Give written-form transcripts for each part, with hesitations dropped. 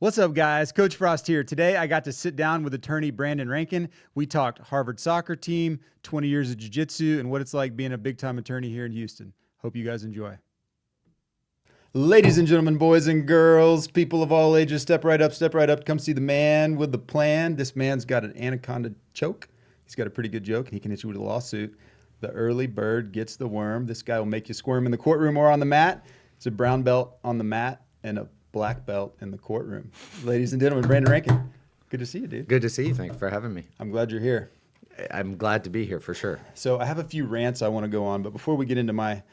What's up, guys? Coach Frost here. Today, I got to sit down with attorney Brandon Renken. We talked Harvard soccer team, 20 years of Jiu Jitsu, and what it's like being a big-time attorney here in Houston. Hope you guys enjoy. Ladies and gentlemen, boys and girls, people of all ages, step right up. Come see the man with the plan. This man's got an anaconda choke. He's got a pretty good joke, and he can hit you with a lawsuit. The early bird gets the worm. This guy will make you squirm in the courtroom or on the mat. It's a brown belt on the mat and a black belt in the courtroom. Ladies and gentlemen, Brandon Renken. Good to see you, dude. Good to see you. Thanks for having me. I'm glad you're here. I'm glad to be here for sure. So I have a few rants I want to go on, but before we get into my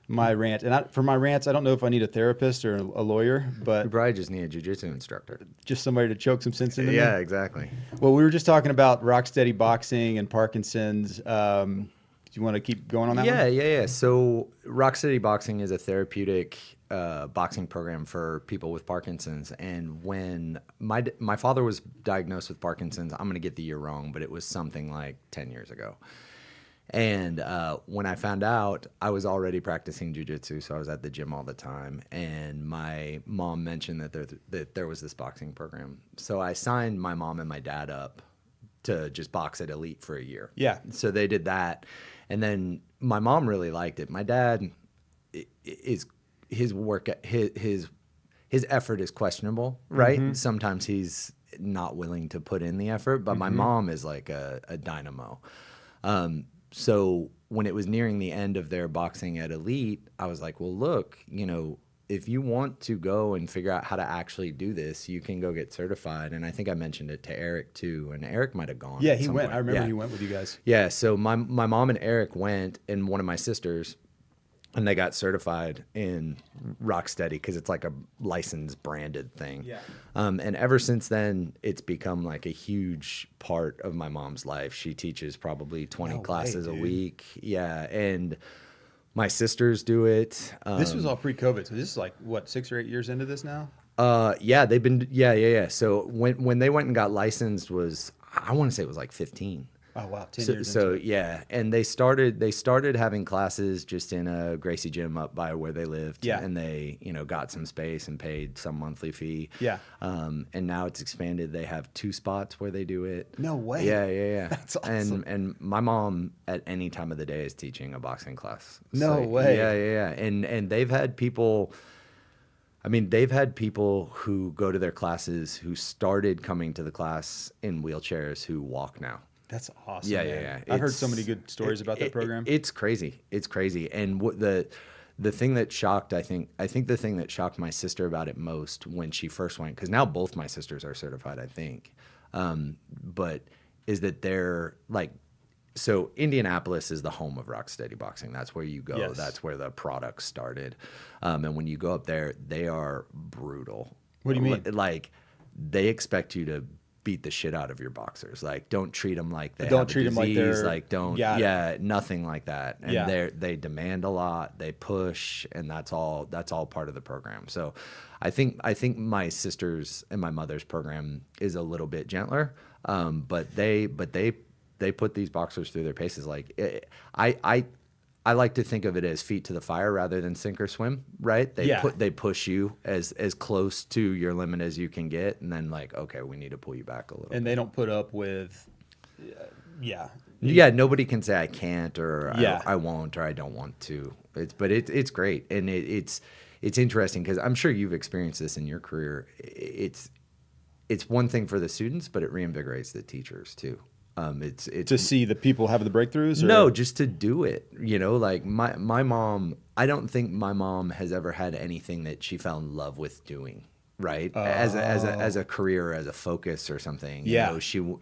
rant, and for my rants, I don't know if I need a therapist or a lawyer, but You probably just need a jiu-jitsu instructor. just somebody to choke some sense into me. Yeah, exactly. Well, we were just talking about rock steady boxing and Parkinson's. Do you want to keep going on that one? Yeah. So Rocksteady Boxing is a therapeutic boxing program for people with Parkinson's. And when my father was diagnosed with Parkinson's, I'm going to get the year wrong, but it was something like 10 years ago. And when I found out, I was already practicing jiu-jitsu, so I was at the gym all the time. And my mom mentioned that there was this boxing program. So I signed my mom and my dad up to just box at Elite for a year. Yeah. So they did that. And then my mom really liked it. My dad his effort is questionable, right? Mm-hmm. Sometimes he's not willing to put in the effort, but my mom is like a dynamo. So when it was nearing the end of their boxing at Elite, I was like, well, look, if you want to go and figure out how to actually do this, you can go get certified. And I think I mentioned it to Eric too, and Eric might have gone. Yeah, he went. I remember he went with you guys. Yeah, so my mom and Eric went, and one of my sisters, and they got certified in Rocksteady because it's like a licensed branded thing. Yeah. And ever since then, it's become like a huge part of my mom's life. She teaches probably 20 classes a week. Yeah, and my sisters do it. This was all pre-COVID, so this is like, what, 6 or 8 years into this now? Yeah, they've been, yeah. So when they went and got licensed I want to say it was like 15. Oh, wow, 10 years So yeah, and they started having classes just in a Gracie gym up by where they lived. Yeah. And they, got some space and paid some monthly fee. Yeah. And now it's expanded. They have 2 spots where they do it. No way. Yeah. That's awesome. And my mom at any time of the day is teaching a boxing class. No way. Yeah. And they've had people who go to their classes who started coming to the class in wheelchairs who walk now. That's awesome. Yeah. I've heard so many good stories about that program. It's crazy. And what the thing that shocked, I think the thing that shocked my sister about it most when she first went, because now both my sisters are certified, I think, but is that they're like, so Indianapolis is the home of Rocksteady Boxing. That's where you go. Yes. That's where the product started. And when you go up there, they are brutal. What do you mean? Like, they expect you to beat the shit out of your boxers. Like, don't treat them like they Don't have treat a them like disease. they're- Like, don't, nothing like that. And they demand a lot. They push, and that's all part of the program. So, I think my sister's and my mother's program is a little bit gentler. But they put these boxers through their paces. Like, I like to think of it as feet to the fire rather than sink or swim, right? They push you as close to your limit as you can get, and then like, okay, we need to pull you back a little. And they don't put up with, Yeah, nobody can say I can't or I won't or I don't want to. It's great, and it's interesting because I'm sure you've experienced this in your career. It's one thing for the students, but it reinvigorates the teachers too. It's to see the people have the breakthroughs? Or? No, just to do it. Like my mom, I don't think my mom has ever had anything that she fell in love with doing, right? As a career, as a focus or something. Yeah.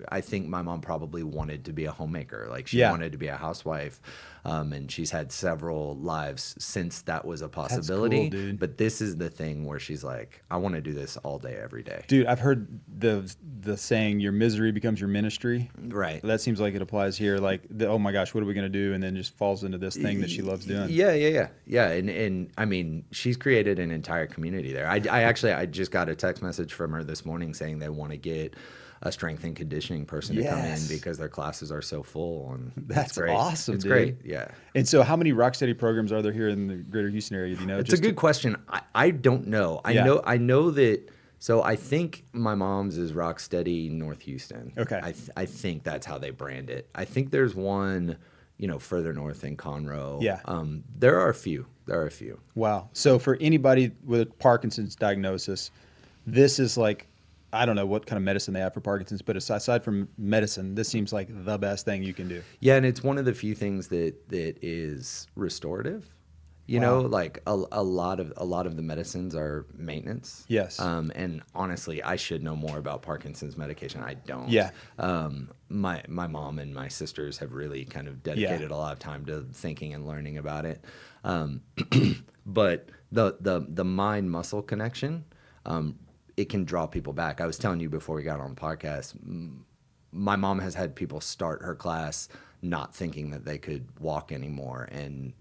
I think my mom probably wanted to be a homemaker. Like she wanted to be a housewife. And she's had several lives since that was a possibility. That's cool, dude. But this is the thing where she's like, I want to do this all day, every day. Dude, I've heard the saying, your misery becomes your ministry. Right. That seems like it applies here. Like, oh my gosh, what are we going to do? And then just falls into this thing that she loves doing. Yeah. And I mean, she's created an entire community there. I just got a text message from her this morning saying they want to get a strength and conditioning person to come in because their classes are so full. And that's great. Awesome, it's dude. Great. Yeah. And so how many Rocksteady programs are there here in the greater Houston area? Do you know? It's a good question. I don't know. I know that So I think my mom's is Rocksteady North Houston. Okay. I think that's how they brand it. I think there's one, further north in Conroe. Yeah. There are a few. Wow. So for anybody with Parkinson's diagnosis, this is like, I don't know what kind of medicine they have for Parkinson's, but aside from medicine, this seems like the best thing you can do. Yeah, and it's one of the few things that is restorative. Like a lot of the medicines are maintenance. Yes. And honestly, I should know more about Parkinson's medication. I don't. Yeah. My mom and my sisters have really kind of dedicated a lot of time to thinking and learning about it. But the mind muscle connection, it can draw people back. I was telling you before we got on the podcast, my mom has had people start her class not thinking that they could walk anymore, and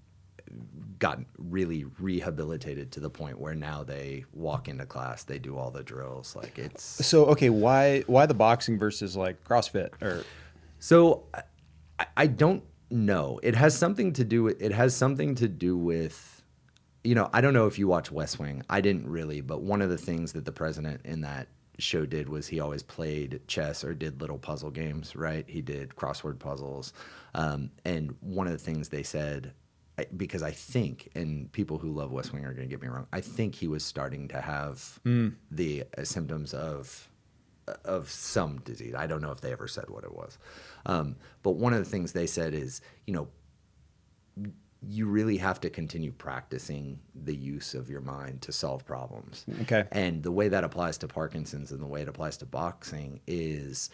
got really rehabilitated to the point where now they walk into class, they do all the drills. Like it's So, okay, why the boxing versus like CrossFit or? So I don't know. It has something to do with, I don't know if you watch West Wing. I didn't really, but one of the things that the president in that show did was he always played chess or did little puzzle games, right? He did crossword puzzles. And one of the things they said, because I think, and people who love West Wing are going to get me wrong, I think he was starting to have the symptoms of some disease. I don't know if they ever said what it was. But one of the things they said is, you really have to continue practicing the use of your mind to solve problems. Okay. And the way that applies to Parkinson's and the way it applies to boxing is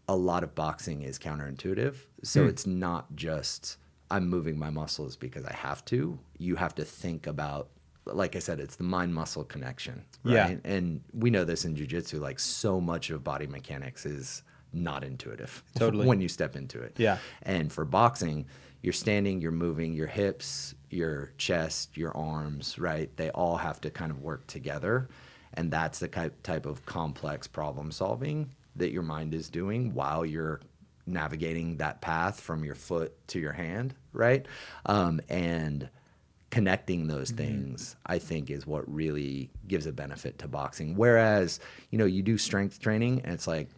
a lot of boxing is counterintuitive. So it's not just I'm moving my muscles because I have to. You have to think about, like I said, it's the mind-muscle connection, right? Yeah. And we know this in Jiu Jitsu, like so much of body mechanics is not intuitive. Totally. When you step into it. Yeah. And for boxing, you're standing, you're moving, your hips, your chest, your arms, right? They all have to kind of work together. And that's the type of complex problem solving that your mind is doing while you're navigating that path from your foot to your hand, right? And connecting those things, I think, is what really gives a benefit to boxing. Whereas, you do strength training and it's like,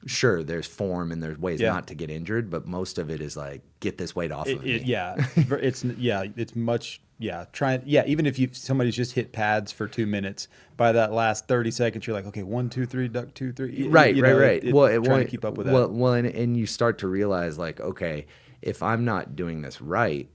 sure, there's form and there's ways not to get injured, but most of it is like, get this weight off of me. It's much, even if somebody's just hit pads for 2 minutes, by that last 30 seconds, you're like, okay, 1, 2, 3, duck, 2, 3. Right. Trying to keep up with that. Well, and you start to realize like, okay, if I'm not doing this right,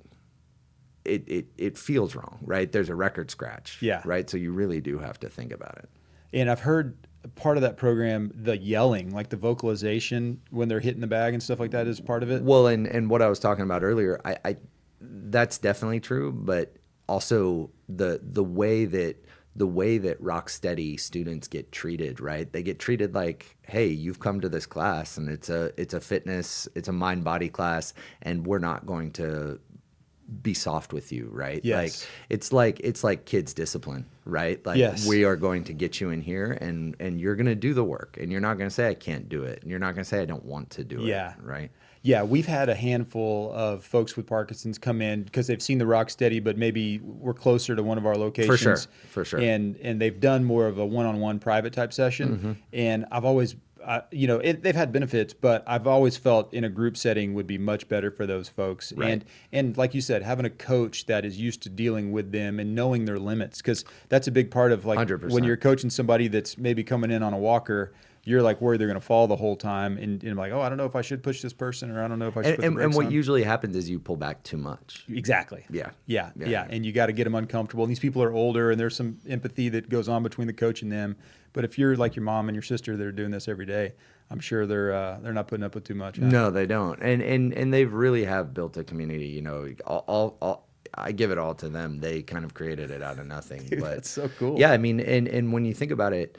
it feels wrong, right? There's a record scratch. Yeah. Right. So you really do have to think about it. And I've heard part of that program, the yelling, like the vocalization when they're hitting the bag and stuff like that, is part of it. Well, and what I was talking about earlier, I that's definitely true, but also the way that Rocksteady students get treated, right? They get treated like, hey, you've come to this class and it's a fitness, it's a mind body class, and we're not going to be soft with you, right? Yes. Like it's like kids discipline, right? Like yes. We are going to get you in here and you're going to do the work, and you're not going to say I can't do it, and you're not going to say I don't want to do it, right? Yeah, we've had a handful of folks with Parkinson's come in because they've seen the Rocksteady, but maybe we're closer to one of our locations. For sure. And they've done more of a one-on-one private type session. And I've always, they've had benefits, but I've always felt in a group setting would be much better for those folks. Right. And like you said, having a coach that is used to dealing with them and knowing their limits, because that's a big part of like 100%. When you're coaching somebody that's maybe coming in on a walker, you're like worried they're going to fall the whole time, and like, oh, I don't know if I should push this person, or I don't know if I should put the brakes and what on. usually happens is you pull back too much. Exactly. Yeah. And you got to get them uncomfortable. And these people are older, and there's some empathy that goes on between the coach and them. But if you're like your mom and your sister that are doing this every day, I'm sure they're not putting up with too much. Huh? No, they don't. And they really have built a community. All I give it all to them. They kind of created it out of nothing. Dude, but that's so cool. Yeah, I mean, and when you think about it,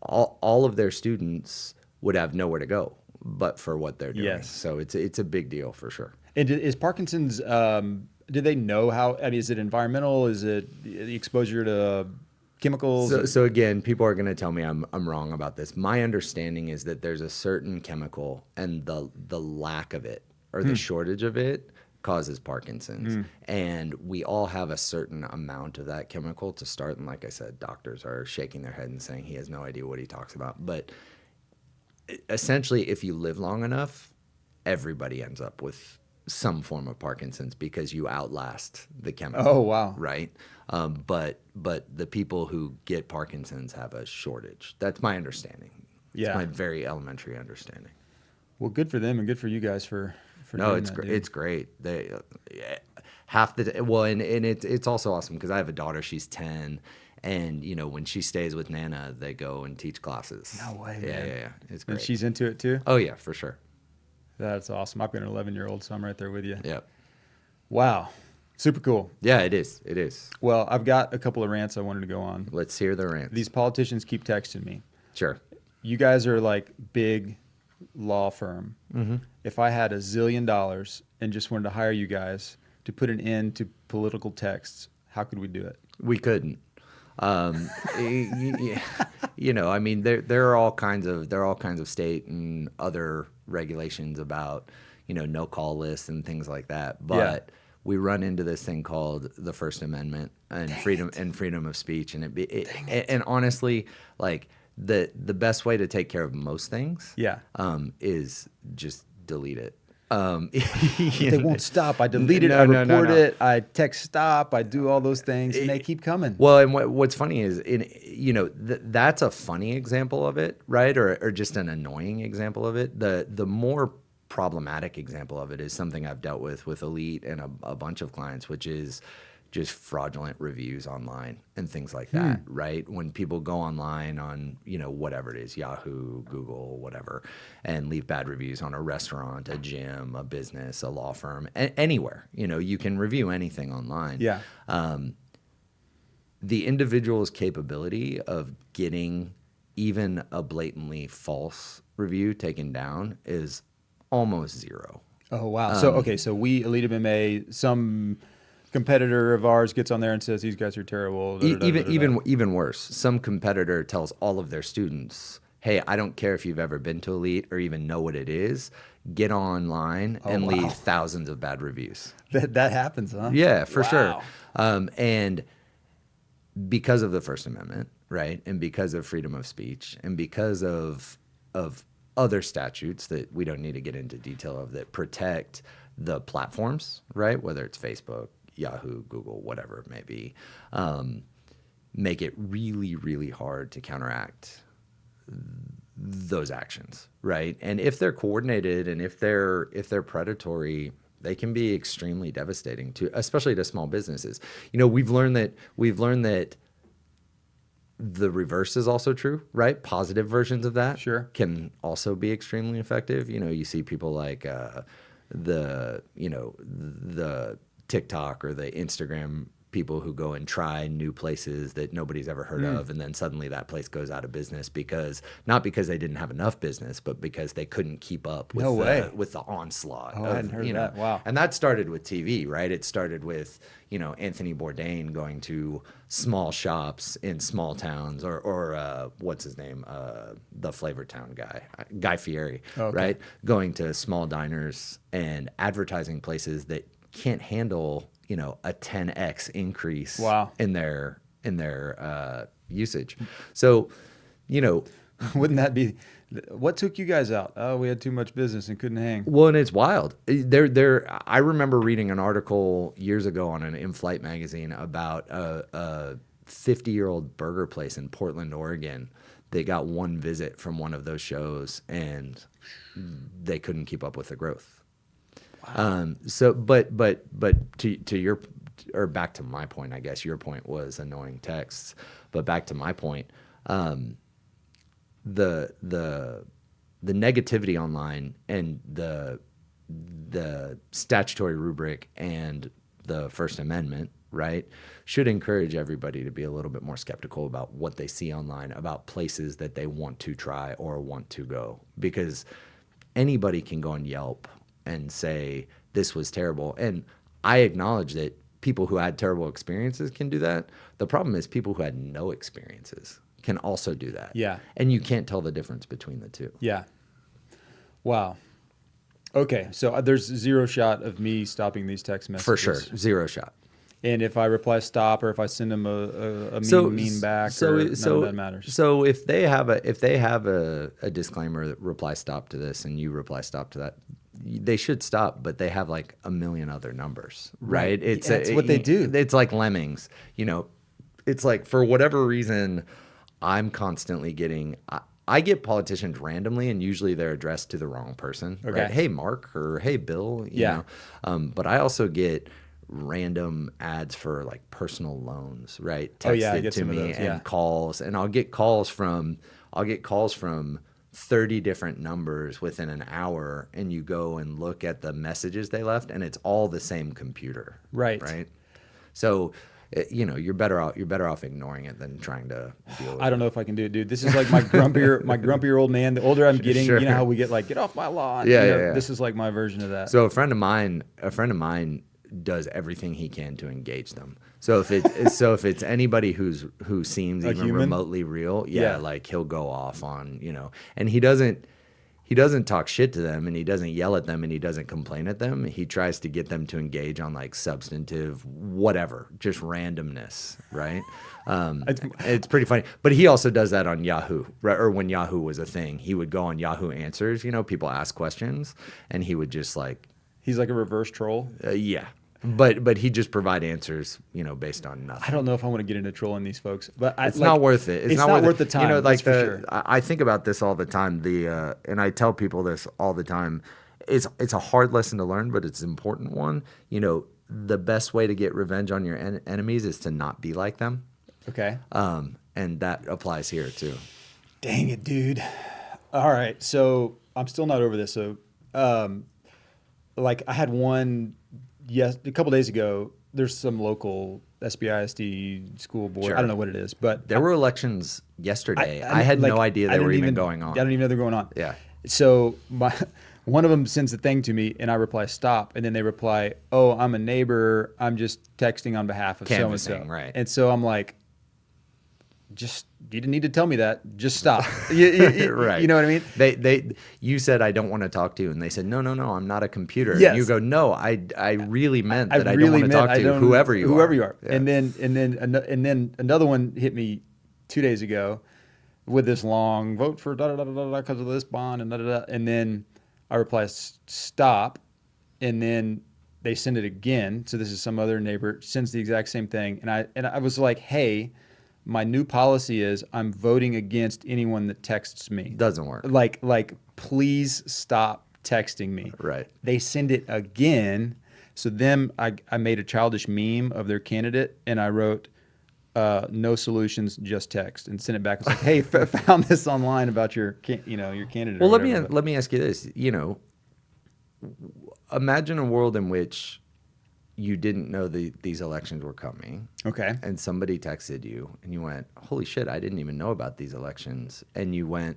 all of their students would have nowhere to go but for what they're doing. Yes. So it's a big deal for sure. And is Parkinson's, do they know how, I mean, is it environmental? Is it the exposure to chemicals? So again, people are going to tell me I'm wrong about this. My understanding is that there's a certain chemical, and the lack of it or the shortage of it causes Parkinson's. And we all have a certain amount of that chemical to start. And like I said, doctors are shaking their head and saying he has no idea what he talks about. But essentially, if you live long enough, everybody ends up with some form of Parkinson's because you outlast the chemical. Oh, wow. Right? But the people who get Parkinson's have a shortage. That's my understanding. Yeah. It's my very elementary understanding. Well, good for them and good for you guys for No, doing it's that, great. dude. It's great. They half the well, and it's also awesome because I have a daughter. She's 10, and when she stays with Nana, they go and teach classes. No way, Yeah, man. yeah. It's And great. she's into it too? Oh yeah, for sure. That's awesome. I've got an 11-year-old, so I'm right there with you. Yeah. Wow. Super cool. Yeah, it is. It is. Well, I've got a couple of rants I wanted to go on. Let's hear the rant. These politicians keep texting me. Sure. You guys are like big law firm. Mm-hmm. If I had $1 zillion and just wanted to hire you guys to put an end to political texts, how could we do it? We couldn't. I mean, there are all kinds of state and other regulations about, no call lists and things like that. But we run into this thing called the First Amendment and freedom of speech, and and honestly, like the best way to take care of most things, is just delete it. They won't stop. I delete it. I report it. I text stop. I do all those things, and they keep coming. Well, and what's funny is, that's a funny example of it, right? Or just an annoying example of it. The more problematic example of it is something I've dealt with Elite and a bunch of clients, which is just fraudulent reviews online and things like that, right? When people go online on, whatever it is, Yahoo, Google, whatever, and leave bad reviews on a restaurant, a gym, a business, a law firm, anywhere, you can review anything online. Yeah. The individual's capability of getting even a blatantly false review taken down is almost zero. Oh, wow. So we, Elite MMA, some competitor of ours gets on there and says these guys are terrible. Even worse, some competitor tells all of their students, "Hey, I don't care if you've ever been to Elite or even know what it is. Get online and leave thousands of bad reviews." That happens, huh? Yeah, for sure. And because of the First Amendment, right, and because of freedom of speech, and because of other statutes that we don't need to get into detail of that protect the platforms, right, whether it's Facebook, Yahoo, Google, whatever it may be, make it really, really hard to counteract those actions, right? And if they're coordinated and if they're predatory, they can be extremely devastating especially to small businesses. We've learned that the reverse is also true, right? Positive versions of that can also be extremely effective. You see people like the TikTok or the Instagram people who go and try new places that nobody's ever heard of, and then suddenly that place goes out of business not because they didn't have enough business, but because they couldn't keep up with the onslaught. I hadn't heard that. Wow. And that started with TV, right? It started with Anthony Bourdain going to small shops in small towns, or what's his name, the Flavor Town guy, Guy Fieri, right? Going to small diners and advertising places that can't handle a 10x increase in their usage. So, wouldn't that be what took you guys out? Oh, we had too much business and couldn't hang. Well, and it's wild. I remember reading an article years ago on an In-Flight magazine about a 50-year-old burger place in Portland, Oregon. They got one visit from one of those shows and they couldn't keep up with the growth. Wow. But to your, or back to my point, I guess your point was annoying texts, but back to my point, the negativity online and the statutory rubric and the First Amendment, right, should encourage everybody to be a little bit more skeptical about what they see online, about places that they want to try or want to go, because anybody can go on Yelp and say this was terrible. And I acknowledge that people who had terrible experiences can do that. The problem is people who had no experiences can also do that. Yeah. And you can't tell the difference between the two. Yeah. Wow. Okay, so there's zero shot of me stopping these text messages. For sure, zero shot. And if I reply stop, or if I send them a mean back, none of that matters. So if they have a disclaimer that reply stop to this, and you reply stop to that, they should stop. But they have like a million other numbers, right? It's what they do. It's like lemmings, It's like, for whatever reason, I'm constantly getting. I get politicians randomly, and usually they're addressed to the wrong person. Okay. Right? Hey, Mark, or hey, Bill. You know? But I also get random ads for like personal loans, right? Texted to me and calls, and I'll get calls from 30 different numbers within an hour, and you go and look at the messages they left, and it's all the same computer. Right. So you're better off ignoring it than trying to deal with I don't know if I can do it, dude. This is like my grumpier old man. The older I'm getting, you know how we get like, get off my lawn. This is like my version of that. So a friend of mine does everything he can to engage them. So if it's anybody who seems even human? remotely real, like he'll go off on, and he doesn't talk shit to them, and he doesn't yell at them, and he doesn't complain at them. He tries to get them to engage on like substantive whatever, just randomness, right? It's pretty funny. But he also does that on Yahoo, right? Or when Yahoo was a thing, he would go on Yahoo Answers, people ask questions, and he would just like, he's like a reverse troll. But he just provide answers, based on nothing. I don't know if I want to get into trolling these folks, but it's not worth it. It's not worth the time. Like for sure. I think about this all the time. And I tell people this all the time. It's a hard lesson to learn, but it's an important one. The best way to get revenge on your enemies is to not be like them. Okay. And that applies here too. Dang it, dude. All right, so I'm still not over this. So, like I had one. Yes, a couple days ago, there's some local SBISD school board. Sure. I don't know what it is, but there were elections yesterday. I had no idea they were even going on. I don't even know they're going on. Yeah. So one of them sends a thing to me, and I reply stop, and then they reply, "Oh, I'm a neighbor. I'm just texting on behalf of so and so." Right. And so I'm like, you didn't need to tell me that. Just stop. You, right. You know what I mean? You said, I don't want to talk to you. And they said, no, I'm not a computer. Yes. And you go, no, I really meant that I don't want to talk to you, whoever you are. Yeah. And then another one hit me 2 days ago with this long vote for because of this bond and and then I reply stop, and then they send it again. So this is some other neighbor sends the exact same thing, and I was like, hey, my new policy is I'm voting against anyone that texts me. Doesn't work. Like please stop texting me. Right. They send it again. So then I made a childish meme of their candidate, and I wrote no solutions, just text, and sent it back. It's like, hey, found this online about your candidate. Well, let me ask you this. Imagine a world in which you didn't know these elections were coming. Okay. And somebody texted you, and you went, holy shit, I didn't even know about these elections. And you went,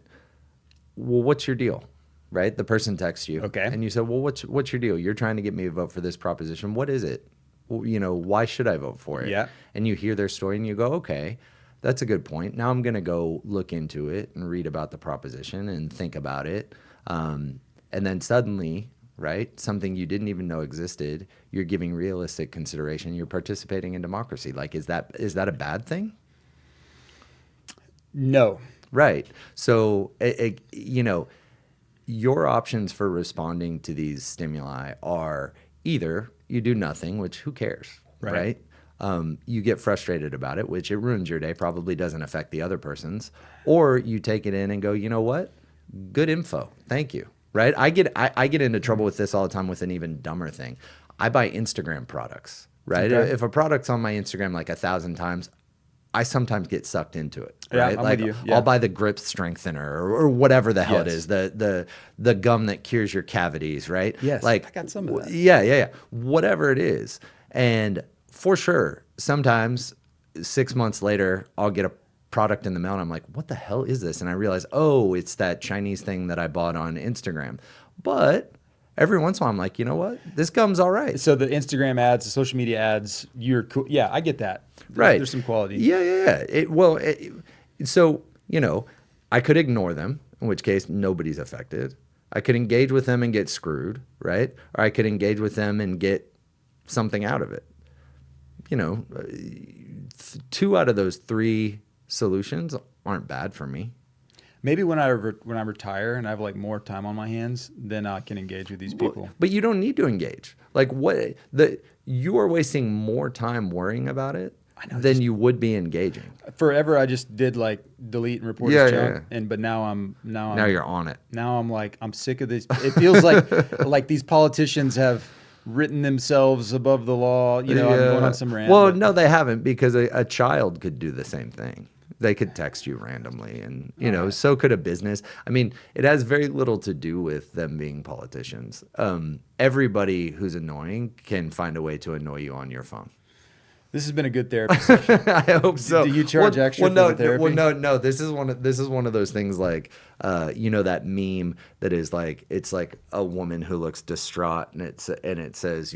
well, what's your deal? Right? The person texts you. Okay. And you said, well, what's your deal? You're trying to get me to vote for this proposition. What is it? Well, why should I vote for it? Yeah. And you hear their story, and you go, okay, that's a good point. Now I'm going to go look into it and read about the proposition and think about it. And then suddenly, right, something you didn't even know existed, you're giving realistic consideration, you're participating in democracy. Like, is that a bad thing? No. Right. So, your options for responding to these stimuli are either you do nothing, which who cares, right? You get frustrated about it, which it ruins your day, probably doesn't affect the other person's, or you take it in and go, you know what? Good info. Thank you. Right? I get into trouble with this all the time with an even dumber thing. I buy Instagram products, right? Okay. If a product's on my Instagram like 1,000 times, I sometimes get sucked into it. Yeah, right? I'm Like with you. Yeah. I'll buy the grip strengthener or whatever the hell it Yes. is, the gum that cures your cavities, right? Yes, like I got some of that. Yeah. Whatever it is. And for sure, sometimes 6 months later, I'll get a product in the mail and I'm like, what the hell is this? And I realize, oh, it's that Chinese thing that I bought on Instagram. But every once in a while I'm like, you know what? This gum's all right. So the Instagram ads, the social media ads, you're cool. Yeah, I get that. Right. There's some quality. Yeah. So, I could ignore them, in which case nobody's affected. I could engage with them and get screwed, right? Or I could engage with them and get something out of it. 2 out of those 3 solutions aren't bad for me. Maybe when I retire and I have like more time on my hands, then I can engage with these people. But you don't need to engage. Like you are wasting more time worrying about it than you would be engaging. Forever, I just did like delete and report as junk, but now you're on it. Now I'm like, I'm sick of this. It feels like these politicians have written themselves above the law. I'm going on some rant. Well, no, they haven't, because a child could do the same thing. They could text you randomly, and so could a business. I mean, it has very little to do with them being politicians. Everybody who's annoying can find a way to annoy you on your phone. This has been a good therapy session. I hope so. Do you charge extra for the therapy? No. This is one of those things like, that meme that is like, it's like a woman who looks distraught, and it says,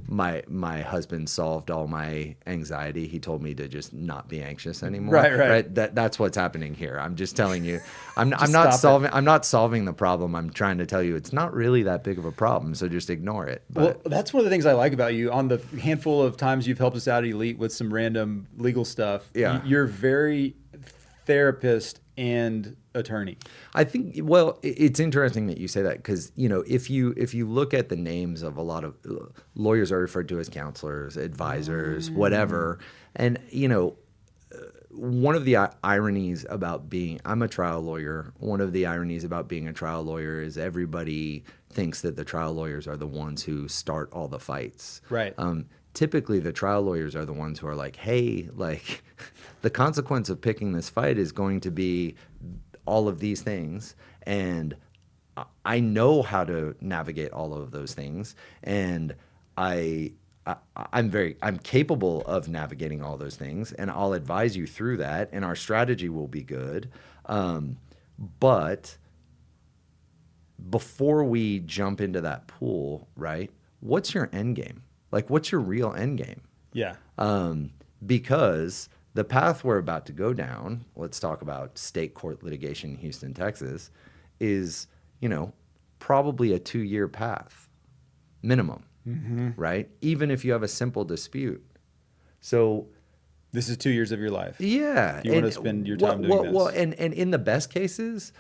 my husband solved all my anxiety. He told me to just not be anxious anymore. Right. That's what's happening here. I'm just telling you, I'm not solving the problem. I'm trying to tell you it's not really that big of a problem. So just ignore it. Well, that's one of the things I like about you. On the handful of times you've helped us out at Elite with some random legal stuff, you're very therapist and attorney. I think, well, it's interesting that you say that, because if you look at the names of a lot of lawyers are referred to as counselors, advisors, whatever, and one of the ironies about I'm a trial lawyer. One of the ironies about being a trial lawyer is everybody thinks that the trial lawyers are the ones who start all the fights. Right. Typically the trial lawyers are the ones who are like, hey, like the consequence of picking this fight is going to be all of these things, and I know how to navigate all of those things, and I'm capable of navigating all those things, and I'll advise you through that, and our strategy will be good. But before we jump into that pool, right? What's your end game? Like, what's your real end game? Yeah. Because the path we're about to go down, let's talk about state court litigation in Houston, Texas, is, probably a 2-year path minimum, right? Even if you have a simple dispute. So this is 2 years of your life. Yeah. You want to spend your time doing this. Well, and in the best cases,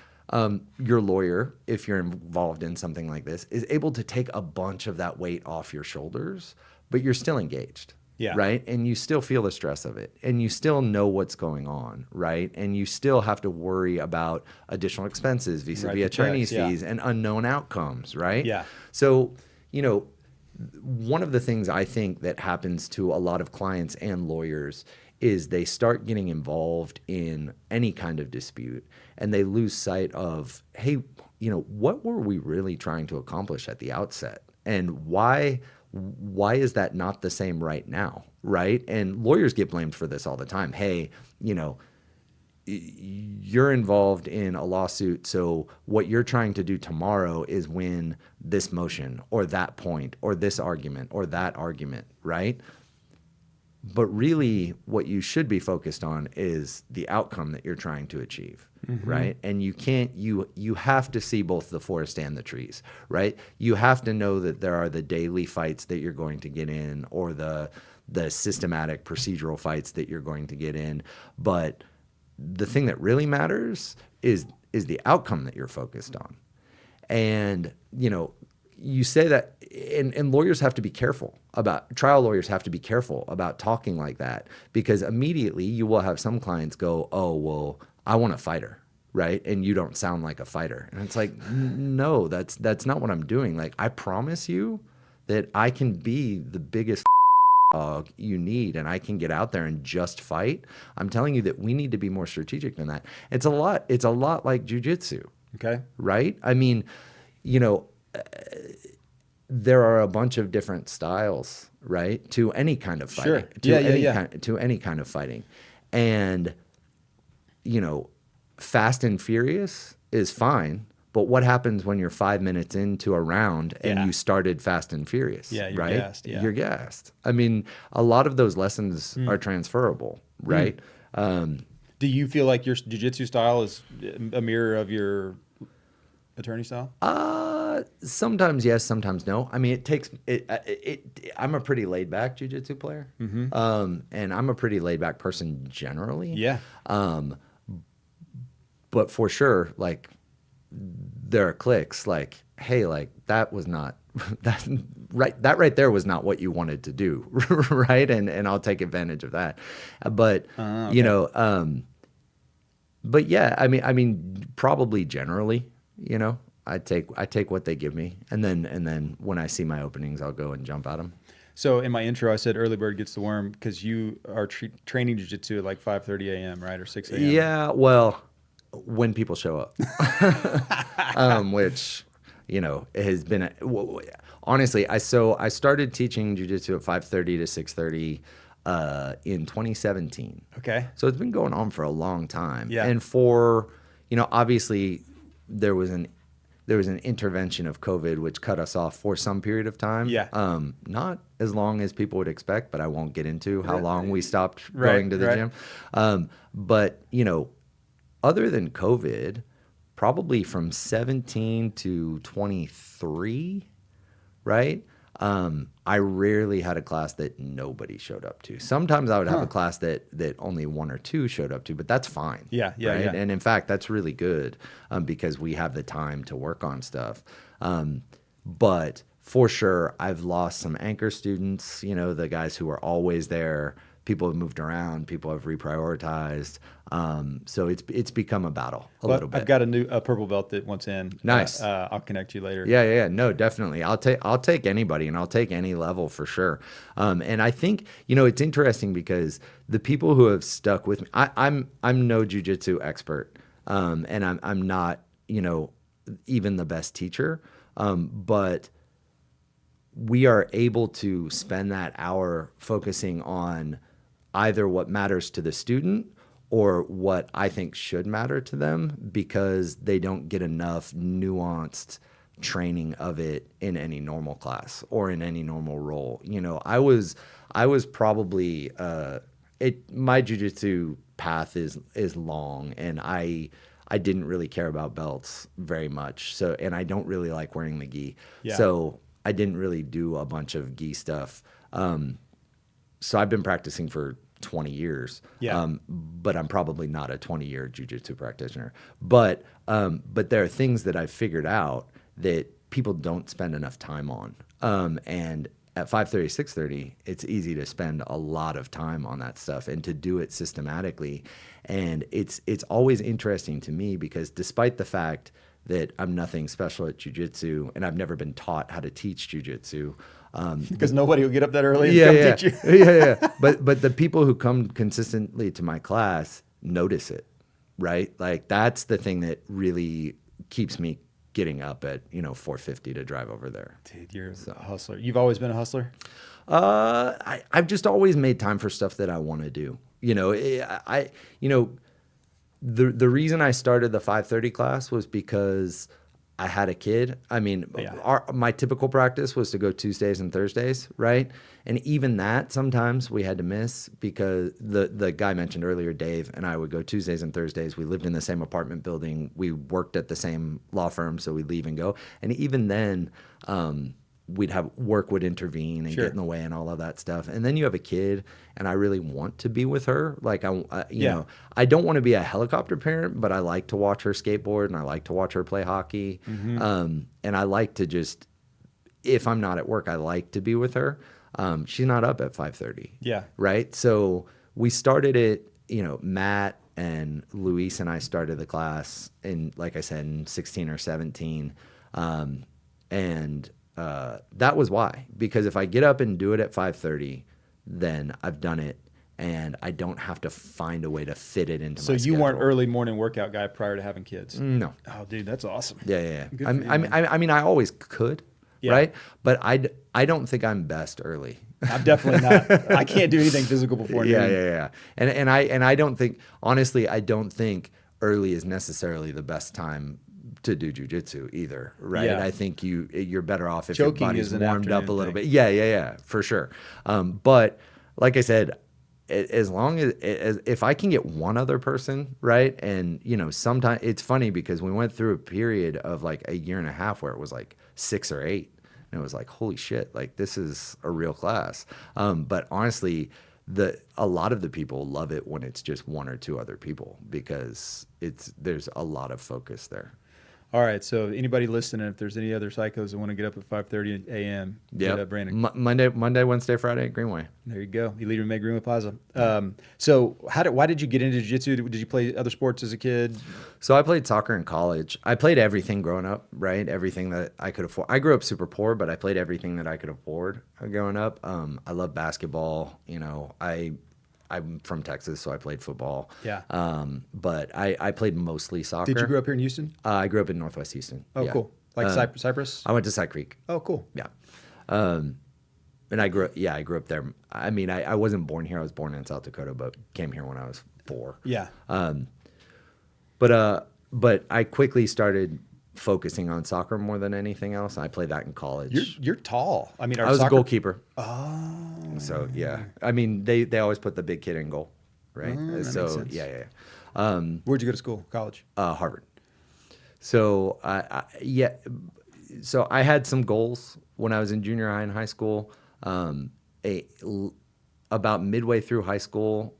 your lawyer, if you're involved in something like this, is able to take a bunch of that weight off your shoulders, but you're still engaged. Yeah. Right. And you still feel the stress of it, and you still know what's going on. Right. And you still have to worry about additional expenses vis-a-vis attorney's fees and unknown outcomes. Right. Yeah. So, one of the things I think that happens to a lot of clients and lawyers is they start getting involved in any kind of dispute, and they lose sight of, hey, what were we really trying to accomplish at the outset? And why is that not the same right now, right? And lawyers get blamed for this all the time. Hey, you're involved in a lawsuit, so what you're trying to do tomorrow is win this motion or that point or this argument or that argument, right? But really what you should be focused on is the outcome that you're trying to achieve, right? And you have to see both the forest and the trees, right? You have to know that there are the daily fights that you're going to get in, or the systematic procedural fights that you're going to get in. But the thing that really matters is the outcome that you're focused on. And, you say that, and lawyers have to be careful about, trial lawyers have to be careful about talking like that, because immediately you will have some clients go, oh, well, I want a fighter, right? And you don't sound like a fighter. And it's like, no, that's not what I'm doing. Like, I promise you that I can be the biggest dog you need, and I can get out there and just fight. I'm telling you that we need to be more strategic than that. It's a lot like Jiu Jitsu. Okay. Right? I mean, there are a bunch of different styles, right, to any kind of fighting. Sure. To any kind of fighting. And, fast and furious is fine, but what happens when you're 5 minutes into a round and you started fast and furious? Yeah, you're gassed. Yeah. You're gassed. I mean, a lot of those lessons are transferable, right? Do you feel like your jiu-jitsu style is a mirror of your attorney style? Sometimes yes, sometimes no. I mean, it takes it. I'm a pretty laid back jiu-jitsu player, and I'm a pretty laid back person generally. Yeah. But for sure, like there are clicks. Like, hey, like that was not that right. That right there was not what you wanted to do, right? And I'll take advantage of that. But Okay. you know, but yeah, I mean, probably generally, you know. I take what they give me, and then when I see my openings, I'll go and jump at them. So in my intro, I said early bird gets the worm because you are training jiu-jitsu at like 5:30 a.m., right, or 6 a.m. Yeah, well, when people show up, which you know has been honestly, I started teaching jiu-jitsu at 5:30 to 6:30 in 2017. Okay. So it's been going on for a long time. Yeah. And for, you know, obviously there was an intervention of COVID, which cut us off for some period of time. Yeah. Not as long as people would expect, but I won't get into how long we stopped Right, going to the right. gym. But, you know, other than COVID, probably from 17 to 23, right? I rarely had a class that nobody showed up to. Sometimes I would have a class that only one or two showed up to, but that's fine. Yeah, yeah, right? yeah. And in fact, that's really good because we have the time to work on stuff. But for sure, I've lost some anchor students, you know, the guys who are always there. People have moved around. People have reprioritized. So it's become a battle a little bit. I've got a purple belt that wants in. Nice. I'll connect you later. Yeah. No, definitely. I'll take anybody, and I'll take any level for sure. And I think, you know, it's interesting because the people who have stuck with me, I'm no jiu-jitsu expert, and I'm not, you know, even the best teacher, but we are able to spend that hour focusing on either what matters to the student or what I think should matter to them because they don't get enough nuanced training of it in any normal class or in any normal role. You know, I was probably my jiu-jitsu path is long, and I didn't really care about belts very much. So, and I don't really like wearing the gi. Yeah. So I didn't really do a bunch of gi stuff. So I've been practicing for 20 years. Yeah. But I'm probably not a 20-year jiu-jitsu practitioner. But there are things that I've figured out that people don't spend enough time on. And at 5:30, 6:30, it's easy to spend a lot of time on that stuff and to do it systematically. And it's always interesting to me because despite the fact that I'm nothing special at jiu-jitsu and I've never been taught how to teach jiu-jitsu, Because nobody will get up that early and come teach you. yeah. But the people who come consistently to my class notice it, right? Like that's the thing that really keeps me getting up at 4:50 to drive over there. Dude, you're a hustler. You've always been a hustler? I've just always made time for stuff that I want to do. The reason I started the 5:30 class was because I had a kid. I mean, my typical practice was to go Tuesdays and Thursdays, right? And even that, sometimes we had to miss because the guy mentioned earlier, Dave, and I would go Tuesdays and Thursdays. We lived in the same apartment building. We worked at the same law firm, so we'd leave and go. And even then, we'd have work would intervene and get in the way and all of that stuff. And then you have a kid, and I really want to be with her. Like I don't want to be a helicopter parent, but I like to watch her skateboard and I like to watch her play hockey. And I like to just, if I'm not at work, I like to be with her. She's not up at 5:30. Yeah. Right. So we started it, Matt and Luis and I started the class in, like I said, in 16 or 17. That was why, because if I get up and do it at 5:30, then I've done it and I don't have to find a way to fit it into my schedule. So you weren't early morning workout guy prior to having kids? No. Oh, dude, that's awesome. Yeah. Good for you, I mean, I always could, right? But I don't think I'm best early. I'm definitely not. I can't do anything physical before noon. Yeah. And I don't think, honestly, I don't think early is necessarily the best time to do jiu-jitsu either, right? Yeah. I think you're better off if Choking your body's is an warmed up a afternoon little thing. bit. Yeah, for sure. But like I said, as long as if I can get one other person, right? And, sometimes it's funny because we went through a period of like a year and a half where it was like 6 or 8. And it was like, holy shit, like this is a real class. But honestly, a lot of the people love it when it's just 1 or 2 other people because there's a lot of focus there. All right. So anybody listening, if there's any other psychos that want to get up at 5:30 a.m., Yeah, Brandon. Monday, Wednesday, Friday at Greenway. There you go. Elite MMA Greenway Plaza. So why did you get into jiu-jitsu? Did you play other sports as a kid? So I played soccer in college. I played everything growing up, right? Everything that I could afford. I grew up super poor, but I played everything that I could afford growing up. I love basketball. I'm from Texas, so I played football. Yeah. But I played mostly soccer. Did you grow up here in Houston? I grew up in Northwest Houston. Oh, yeah. cool. Like Cypress? I went to Side Creek. Oh, cool. Yeah. And I grew up there. I mean, I wasn't born here. I was born in South Dakota, but came here when I was 4. Yeah. But I quickly started focusing on soccer more than anything else. I played that in college. You're tall. I mean, I was a goalkeeper. Oh. So yeah, I mean they always put the big kid in goal, right? That So makes sense. yeah. Where'd you go to school? College? Harvard. So so I had some goals when I was in junior high and high school. About midway through high school,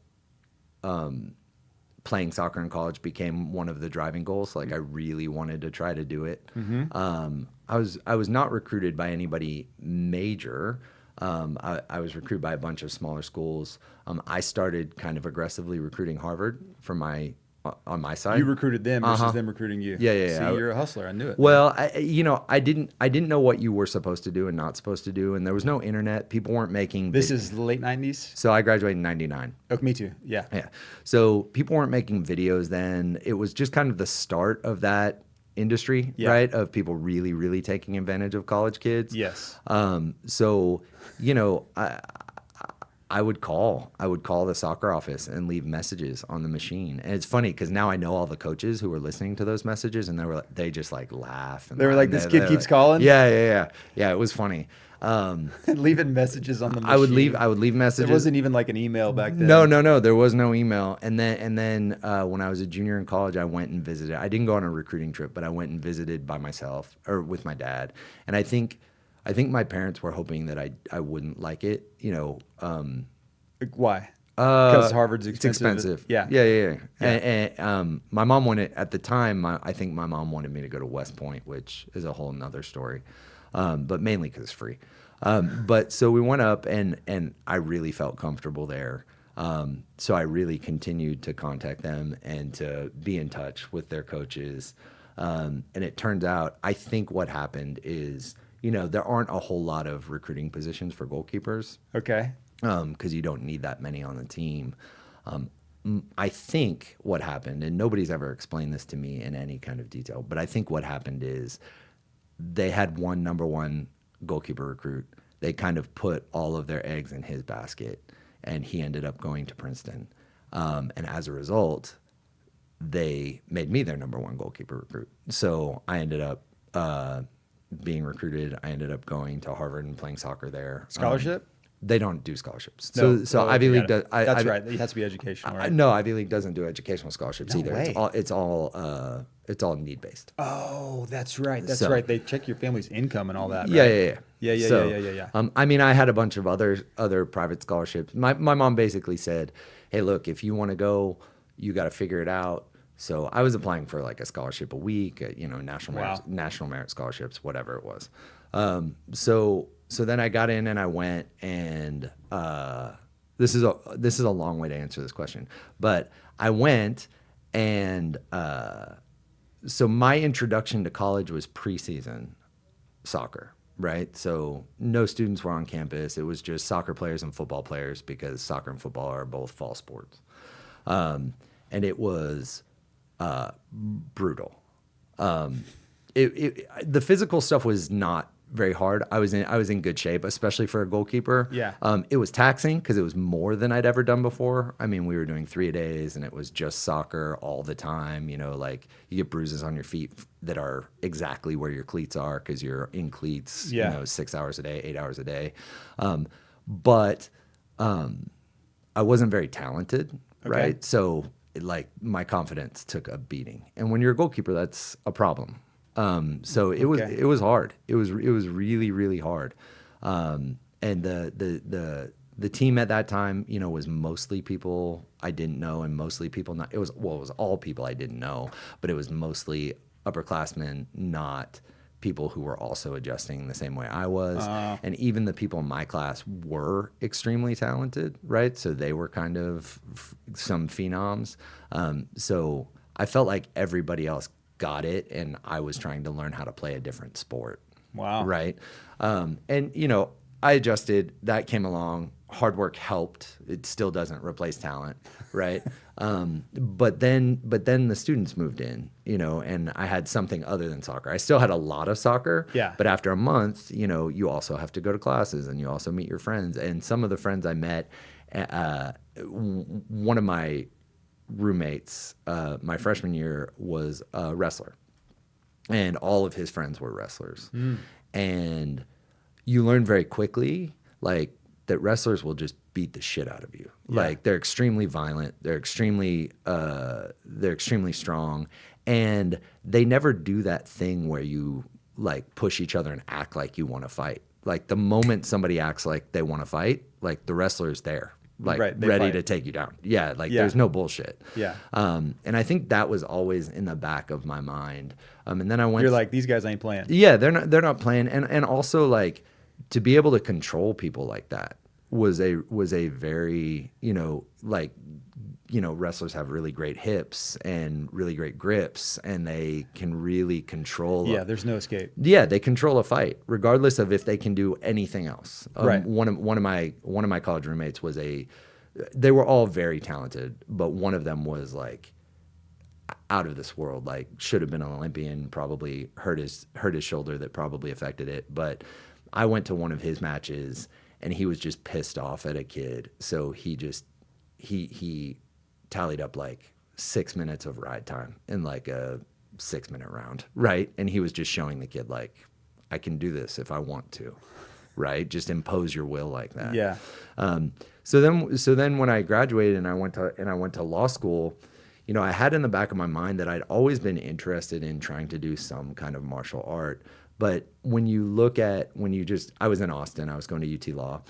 playing soccer in college became one of the driving goals. Like I really wanted to try to do it. Mm-hmm. I was not recruited by anybody major. I was recruited by a bunch of smaller schools. I started kind of aggressively recruiting Harvard on my side. You recruited them versus them recruiting you. Yeah. See, you're a hustler. I knew it. Well, I didn't know what you were supposed to do and not supposed to do, and there was no internet. People weren't making. This is the late 90s? So I graduated in '99. Oh, me too. Yeah. Yeah. So people weren't making videos then. It was just kind of the start of that industry, right? Of people really, really taking advantage of college kids. Yes. So, I would call the soccer office and leave messages on the machine. And it's funny because now I know all the coaches who were listening to those messages, and they just like laugh. And they were like, "This kid keeps calling." Yeah. It was funny. Leaving messages on the machine. I would leave messages. It wasn't even like an email back then. No. There was no email. And then when I was a junior in college, I went and visited. I didn't go on a recruiting trip, but I went and visited by myself or with my dad. And I think my parents were hoping that I wouldn't like it. Why? Because Harvard's expensive. It's expensive. Yeah. And my mom wanted at the time. I think my mom wanted me to go to West Point, which is a whole nother story. But mainly because it's free. But so we went up, and I really felt comfortable there. So I really continued to contact them and to be in touch with their coaches. And it turns out, I think what happened is, there aren't a whole lot of recruiting positions for goalkeepers. Okay. Because you don't need that many on the team. I think what happened, and nobody's ever explained this to me in any kind of detail, but I think what happened is they had one number 1 goalkeeper recruit. They kind of put all of their eggs in his basket, and he ended up going to Princeton. And as a result, they made me their number 1 goalkeeper recruit. So I ended up being recruited. I ended up going to Harvard and playing soccer there. Scholarship? They don't do scholarships. No. So Ivy League does. That's right. It has to be educational, right? No, Ivy League doesn't do educational scholarships No either. way. It's all need based. Oh, that's right. That's So- right. They check your family's income and all that. Right? Yeah. Yeah. I mean, I had a bunch of other private scholarships. My mom basically said, "Hey, look, if you want to go, you got to figure it out." So I was applying for like a scholarship a week, national merit scholarships, whatever it was. So then I got in and I went, and this is a long way to answer this question, but I went, and so my introduction to college was preseason soccer, right? So no students were on campus. It was just soccer players and football players because soccer and football are both fall sports, and it was brutal. The physical stuff was not very hard. I was in good shape, especially for a goalkeeper. Yeah. It was taxing because it was more than I'd ever done before. I mean, we were doing 3-a-days, and it was just soccer all the time. Like you get bruises on your feet that are exactly where your cleats are because you're in cleats. Yeah. 6 hours a day, 8 hours a day. But I wasn't very talented, Okay. right? So like my confidence took a beating. And when you're a goalkeeper, that's a problem. So it was hard. It was really, really hard. And the team at that time, you know, was mostly people I didn't know and mostly people not, it was all people I didn't know, but it was mostly upperclassmen, not people who were also adjusting the same way I was. And even the people in my class were extremely talented, right? So they were kind of some phenoms. So I felt like everybody else got it, and I was trying to learn how to play a different sport. Wow. Right. And, you know, I adjusted. That came along. Hard work helped. It still doesn't replace talent, right? But then the students moved in, you know, and I had something other than soccer. I still had a lot of soccer, Yeah. but after a month, you know, you also have to go to classes and you also meet your friends. And some of the friends I met, one of my roommates, my freshman year, was a wrestler, and all of his friends were wrestlers. And you learn very quickly, like, that wrestlers will just beat the shit out of you. Yeah. Like, they're extremely violent, they're extremely strong, and they never do that thing where you like push each other and act like you want to fight. Like, the moment somebody acts like they want to fight, like, the wrestler's there, like, Right, they ready fight. to take you down. Yeah, like, Yeah. there's no bullshit. Yeah. And I think that was always in the back of my mind. And then I went. You're like, these guys ain't playing. Yeah, they're not playing, and also, like, to be able to control people like that was a very, you know, like, you know, wrestlers have really great hips and really great grips, and they can really control. Yeah, there's no escape. Yeah, they control a fight regardless of if they can do anything else. Right. One of my college roommates was they were all very talented, but one of them was like out of this world, like, should have been an Olympian, probably hurt his shoulder that probably affected it. But I went to one of his matches and he was just pissed off at a kid. So he tallied up like 6 minutes of ride time in like a 6-minute round. Right. And he was just showing the kid, like, I can do this if I want to. Right. Just impose your will like that. Yeah. So then when I graduated and I went to law school, you know, I had in the back of my mind that I'd always been interested in trying to do some kind of martial art. But when you look at, I was in Austin, I was going to UT Law.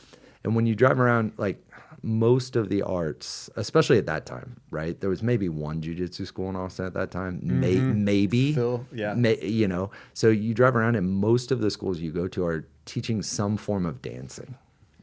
And when you drive around, like, most of the arts, especially at that time, right? There was maybe one jiu-jitsu school in Austin at that time, maybe. Phil, yeah. You know, so you drive around and most of the schools you go to are teaching some form of dancing,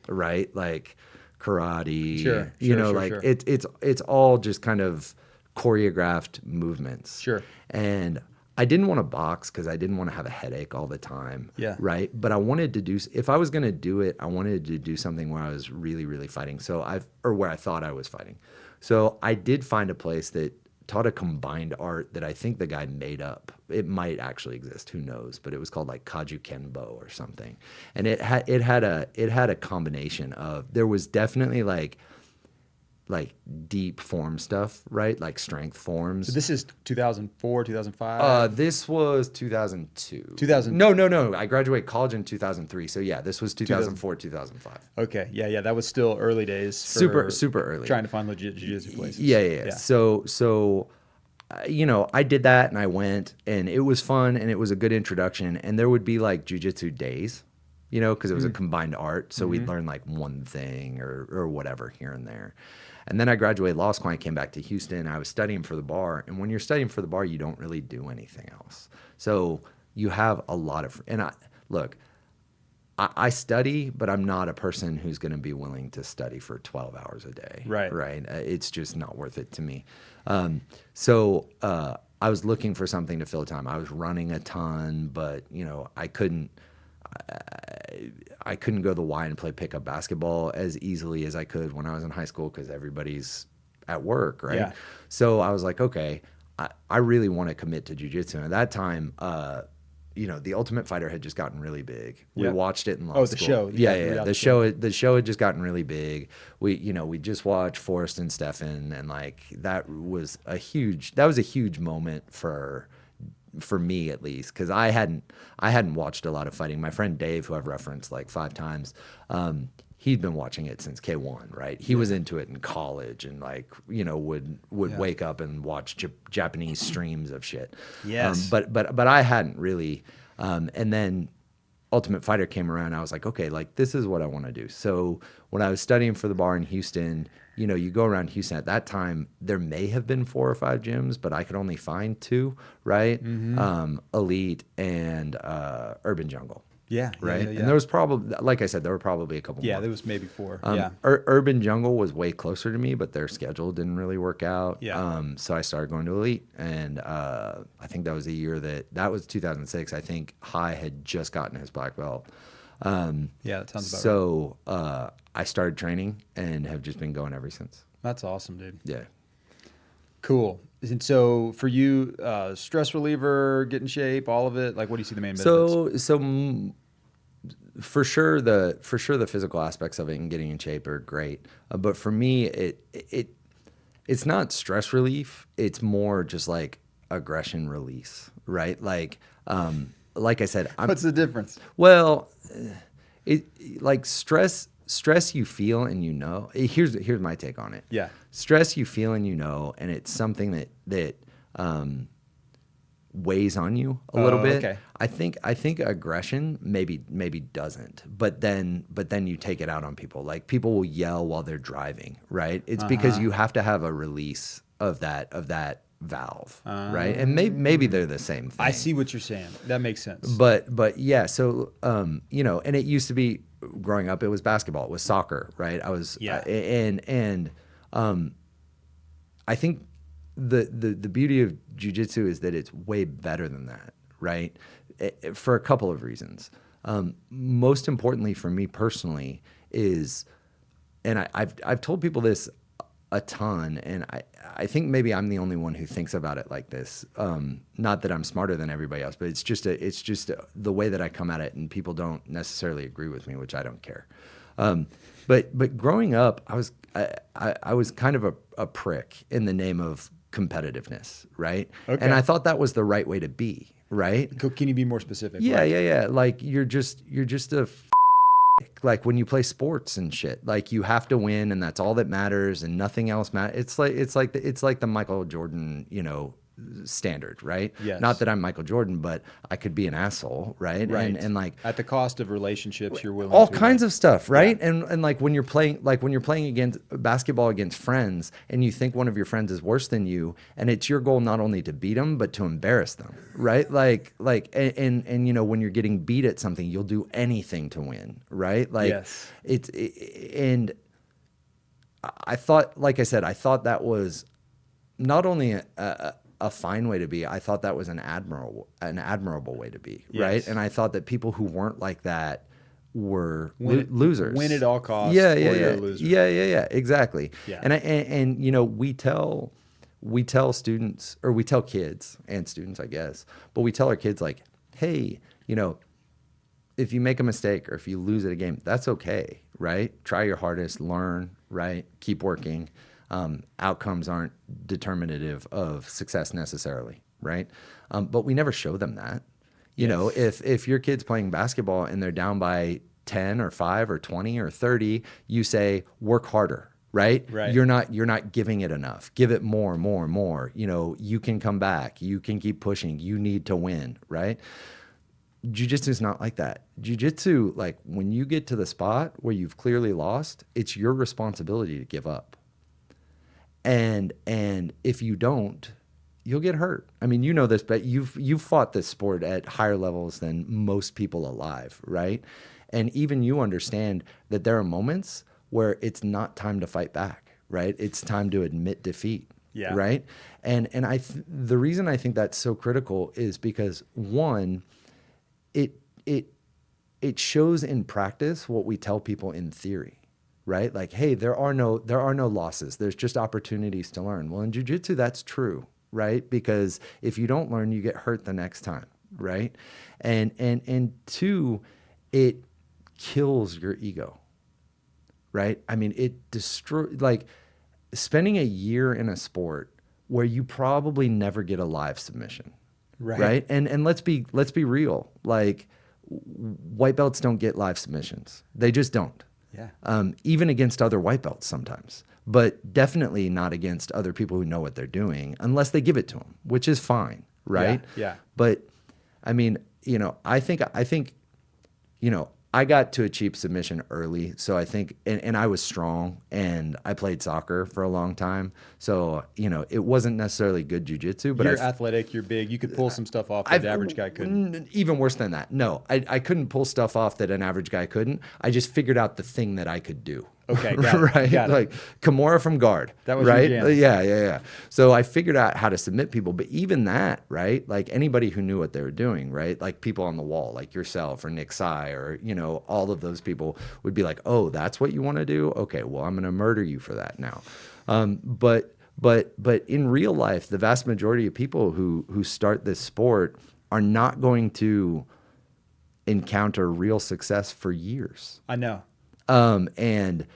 right? Like karate, Sure, like sure. it's all just kind of choreographed movements. Sure. And I didn't want to box because I didn't want to have a headache all the time. Yeah. Right. But I wanted to if I was going to do it, I wanted to do something where I was really, really fighting. Or where I thought I was fighting. So I did find a place that taught a combined art that I think the guy made up. It might actually exist, who knows? But it was called like Kaju Kenbo or something. And it had a combination of, there was definitely like deep form stuff, right? Like strength forms. So this is 2004, 2005? This was 2002. 2000. No. I graduated college in 2003. So yeah, this was 2004, 2005. Okay. Yeah. That was still early days. Super early. Trying to find legit jiu-jitsu places. Yeah. So, you know, I did that and I went, and it was fun and it was a good introduction. And there would be like jiu-jitsu days, you know, because it was a combined art. So we'd learn like one thing or whatever here and there. And then I graduated law school. I came back to Houston. I was studying for the bar. And when you're studying for the bar, you don't really do anything else. So you have a lot of, and I study, but I'm not a person who's going to be willing to study for 12 hours a day. Right. It's just not worth it to me. So I was looking for something to fill time. I was running a ton, but, you know, I couldn't go to the Y and play pickup basketball as easily as I could when I was in high school because everybody's at work, right? Yeah. So I was like, okay, I really want to commit to jiu-jitsu. And at that time, you know, The Ultimate Fighter had just gotten really big. We watched it in law school. The show. Yeah. The show had just gotten really big. We just watched Forrest and Stefan, and like that was a huge moment for me, at least, because I hadn't watched a lot of fighting. My friend Dave, who I've referenced like 5 times, he'd been watching it since K1, right? He was into it in college and like, would wake up and watch Japanese streams of shit. Yes. But I hadn't really. And then Ultimate Fighter came around. I was like, okay, like this is what I want to do. So when I was studying for the bar in Houston, you go around Houston at that time, there may have been 4 or 5 gyms, but I could only find 2, right? Elite and Urban Jungle. Yeah. Right. Yeah, yeah. And there was probably, like I said, there were probably a couple more. Yeah, there was maybe 4. Urban Jungle was way closer to me, but their schedule didn't really work out. Yeah. So I started going to Elite, and I think that was the year that was 2006. I think High had just gotten his black belt. Yeah, that sounds about right. So I started training and have just been going ever since. That's awesome, dude. Yeah. Cool. And so for you, stress reliever, get in shape, all of it, like what do you see the main benefits? So for sure the physical aspects of it and getting in shape are great. But for me, it's not stress relief. It's more just like aggression release, right? Like I said, What's the difference? Well, like stress you feel and here's my take on it. Yeah. Stress you feel and and it's something that weighs on you a little bit. Okay. I think aggression maybe doesn't, but then you take it out on people. Like people will yell while they're driving, right? It's because you have to have a release of that valve, right? And maybe they're the same thing. I see what you're saying. That makes sense. But yeah, so and it used to be growing up, it was basketball, it was soccer, right? I was I think the beauty of jiu-jitsu is that it's way better than that, right? For a couple of reasons. Most importantly for me personally is, and I've told people this a ton, and I think maybe I'm the only one who thinks about it like this. Not that I'm smarter than everybody else, but it's just the way that I come at it, and people don't necessarily agree with me, which I don't care. But growing up, I was kind of a prick in the name of competitiveness, right? Okay. And I thought that was the right way to be, right? Can you be more specific? Yeah. Like you're just a like when you play sports and shit, like you have to win and that's all that matters and nothing else matters. It's like the Michael Jordan, standard, right? Yes. Not that I'm Michael Jordan, but I could be an asshole, right? Right. And like at the cost of relationships, you're willing all to kinds of stuff, right? Yeah. And like when you're playing against basketball against friends, and you think one of your friends is worse than you, and it's your goal not only to beat them but to embarrass them, right? And when you're getting beat at something, you'll do anything to win, right? Like yes. And I thought, like I said, I thought that was not only a fine way to be, I thought that was an admirable way to be, yes. right? And I thought that people who weren't like that were losers. Win at all costs. Yeah, you're a loser. Yeah, exactly. Yeah. And we tell students, or we tell kids and students, I guess, but we tell our kids like, hey, if you make a mistake or if you lose at a game, that's okay, right? Try your hardest, learn, right? Keep working. Outcomes aren't determinative of success necessarily, right? But we never show them that. If your kid's playing basketball and they're down by 10 or 5 or 20 or 30, you say, work harder, right? Right. You're not giving it enough. Give it more. You can come back. You can keep pushing. You need to win, right? Jiu-jitsu is not like that. Jiu-jitsu, like when you get to the spot where you've clearly lost, it's your responsibility to give up. And if you don't, you'll get hurt. I mean, you know this, but you've fought this sport at higher levels than most people alive, right? And even you understand that there are moments where it's not time to fight back, right? It's time to admit defeat, yeah. right? And the reason I think that's so critical is because one, it shows in practice what we tell people in theory. Right? Like, hey, there are no losses. There's just opportunities to learn. Well, in jiu-jitsu, that's true, right? Because if you don't learn, you get hurt the next time, right? And two, it kills your ego, right? I mean, it destroys, like spending a year in a sport where you probably never get a live submission, right? And let's be real. Like white belts don't get live submissions. They just don't. Even against other white belts sometimes, but definitely not against other people who know what they're doing unless they give it to them, which is fine, right? Yeah. But I mean, I think, I got to a cheap submission early. So I think, and I was strong and I played soccer for a long time. So, it wasn't necessarily good jujitsu, but you're athletic, you're big. You could pull some stuff off that the average guy couldn't. Even worse than that. No, I couldn't pull stuff off that an average guy couldn't. I just figured out the thing that I could do. Okay, got it. Right? Got it. Like Kimura from guard. That was right. Your jam. Yeah. So I figured out how to submit people, but even that, right? Like anybody who knew what they were doing, right? Like people on the wall, like yourself or Nick Sai or all of those people would be like, "Oh, that's what you want to do? Okay, well, I'm going to murder you for that now." But in real life, the vast majority of people who start this sport are not going to encounter real success for years. I know. And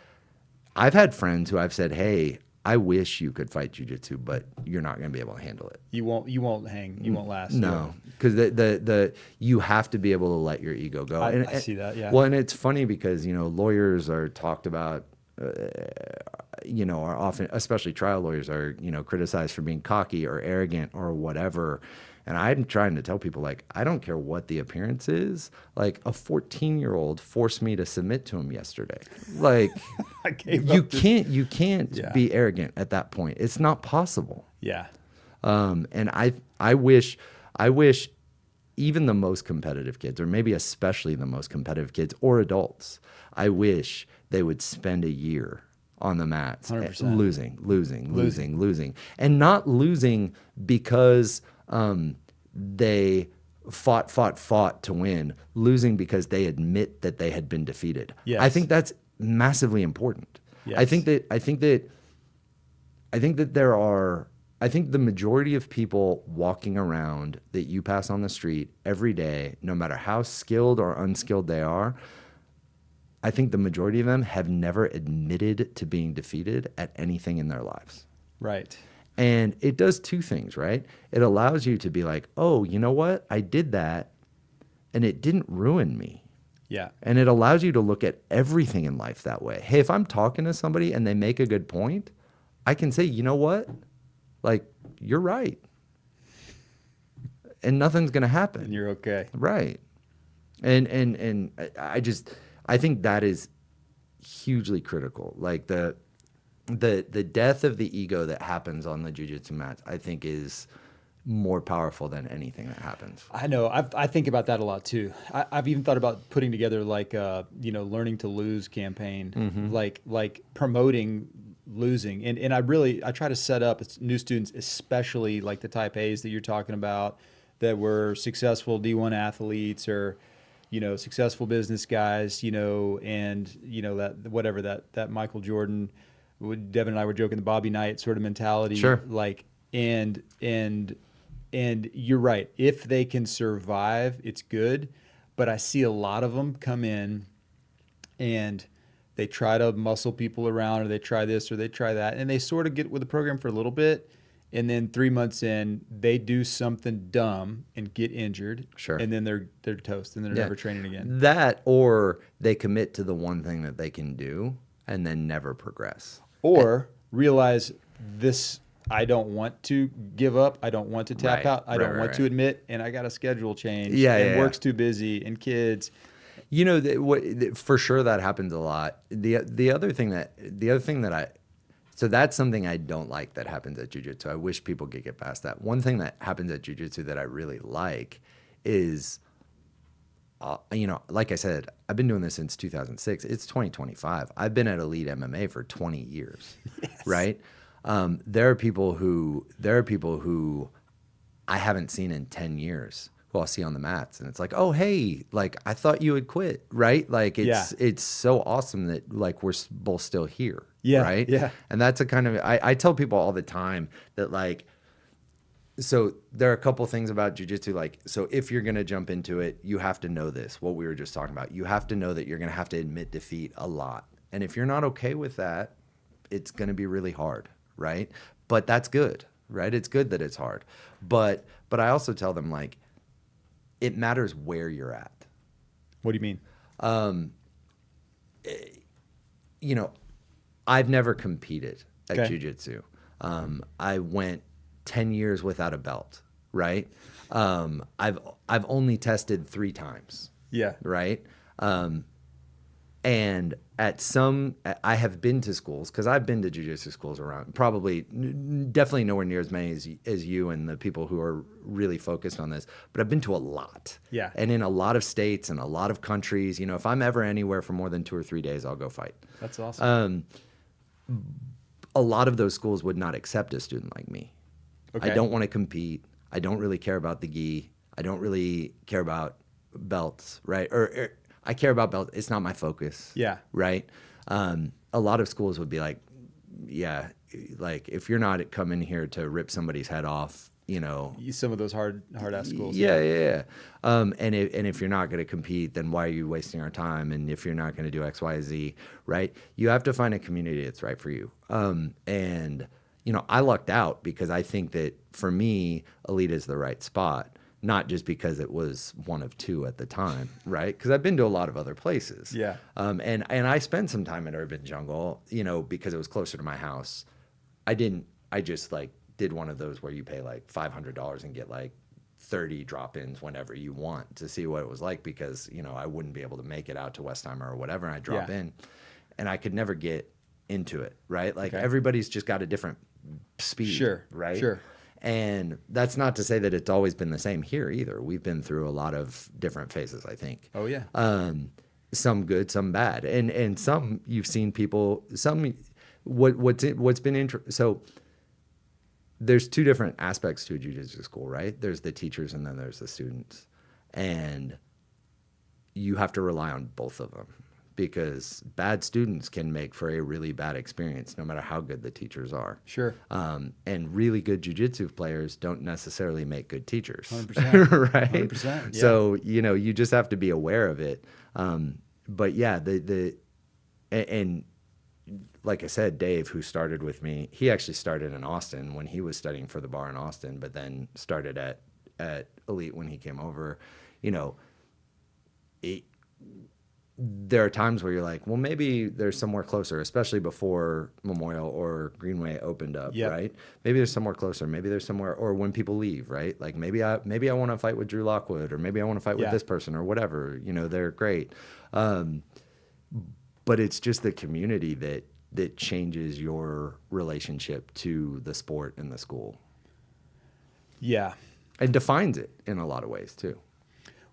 I've had friends who I've said, "Hey, I wish you could fight jiu-jitsu, but you're not going to be able to handle it. You won't hang. You won't last." No, because the you have to be able to let your ego go. I see that. Yeah. Well, and it's funny because lawyers are talked about. Are often, especially trial lawyers, are criticized for being cocky or arrogant or whatever. And I'm trying to tell people, like, I don't care what the appearance is. Like, a 14-year-old forced me to submit to him yesterday. Like, you can't be arrogant at that point. It's not possible. Yeah. And I wish even the most competitive kids, or maybe especially the most competitive kids or adults, I wish they would spend a year on the mats 100%. losing, and not losing because they fought to win, losing because they admit that they had been defeated. Yes. I think that's massively important. Yes. I think the majority of people walking around that you pass on the street every day, no matter how skilled or unskilled they are, I think the majority of them have never admitted to being defeated at anything in their lives. Right. And it does two things, right? It allows you to be like, "Oh, you know what? I did that and it didn't ruin me." Yeah. And it allows you to look at everything in life that way. Hey, if I'm talking to somebody and they make a good point, I can say, "You know what? Like, you're right." And nothing's going to happen. And you're okay. Right. And I think that is hugely critical. Like the death of the ego that happens on the jiu-jitsu mats, I think, is more powerful than anything that happens. I know. I think about that a lot too. I've even thought about putting together like a learning to lose campaign, like promoting losing. And I try to set up new students, especially like the type A's that you're talking about, that were successful D1 athletes or successful business guys, and that whatever that Michael Jordan, Devin and I were joking, the Bobby Knight sort of mentality. Sure. Like, and you're right. If they can survive, it's good. But I see a lot of them come in and they try to muscle people around, or they try this or they try that, and they sort of get with the program for a little bit. And then 3 months in, they do something dumb and get injured. Sure. And then they're toast, and they're never training again. That, or they commit to the one thing that they can do and then never progress. Or realize this, I don't want to give up. I don't want to tap out. I don't want to admit, and I got a schedule change. And work's too busy, and kids. For sure that happens a lot. The other thing that so that's something I don't like that happens at jiu-jitsu. I wish people could get past that. One thing that happens at jiu-jitsu that I really like is, like I said, I've been doing this since 2006. It's 2025. I've been at Elite MMA for 20 years, right? There are people who I haven't seen in 10 years who I'll see on the mats, and it's like, "Oh, hey, like I thought you had quit," right? Like it's so awesome that like we're both still here. Yeah. Right. Yeah. And that's a kind of, I tell people all the time that like, so there are a couple things about jiu-jitsu. Like, so if you're going to jump into it, you have to know this, what we were just talking about. You have to know that you're going to have to admit defeat a lot. And if you're not okay with that, it's going to be really hard. Right. But that's good. Right. It's good that it's hard. But I also tell them, like, it matters where you're at. What do you mean? I've never competed at Okay. jiu-jitsu. I went 10 years without a belt, right? I've only tested 3 times, Yeah. right? And I have been to schools, because I've been to jiu-jitsu schools around, definitely nowhere near as many as you and the people who are really focused on this, but I've been to a lot. Yeah. And in a lot of states and a lot of countries. If I'm ever anywhere for more than 2 or 3 days, I'll go fight. That's awesome. A lot of those schools would not accept a student like me. Okay. I don't want to compete. I don't really care about the gi. I don't really care about belts, right? Or I care about belts. It's not my focus. Yeah. Right. A lot of schools would be like, yeah, like if you're not coming here to rip somebody's head off, Some of those hard ass schools. Yeah. And if you're not going to compete, then why are you wasting our time? And if you're not going to do X, Y, Z, right? You have to find a community that's right for you. And I lucked out, because I think that for me, Elite is the right spot. Not just because it was one of 2 at the time, right? Because I've been to a lot of other places. Yeah. And I spent some time at Urban Jungle, because it was closer to my house. I just did one of those where you pay like $500 and get like 30 drop-ins whenever you want to see what it was like, because, I wouldn't be able to make it out to Westheimer or whatever. And I drop in, and I could never get into it, right? Like everybody's just got a different speed, Sure. right? Sure. And that's not to say that it's always been the same here either. We've been through a lot of different phases, I think. Oh yeah. Some good, some bad, and some you've seen people. What's been interesting. So there's 2 different aspects to a jiu-jitsu school, right? There's the teachers, and then there's the students, and you have to rely on both of them, because bad students can make for a really bad experience, no matter how good the teachers are. Sure. And really good jiu-jitsu players don't necessarily make good teachers. 100%. Right? 100%. Yeah. So, you just have to be aware of it. But yeah, and like I said, Dave, who started with me, he actually started in Austin when he was studying for the bar in Austin, but then started at Elite when he came over. There are times where you're like, well, maybe there's somewhere closer, especially before Memorial or Greenway opened up, right? Maybe there's somewhere closer. Maybe there's somewhere, or when people leave, right? Like maybe I want to fight with Drew Lockwood, or maybe I want to fight with this person, or whatever. They're great. But it's just the community that changes your relationship to the sport and the school. Yeah. And defines it in a lot of ways too.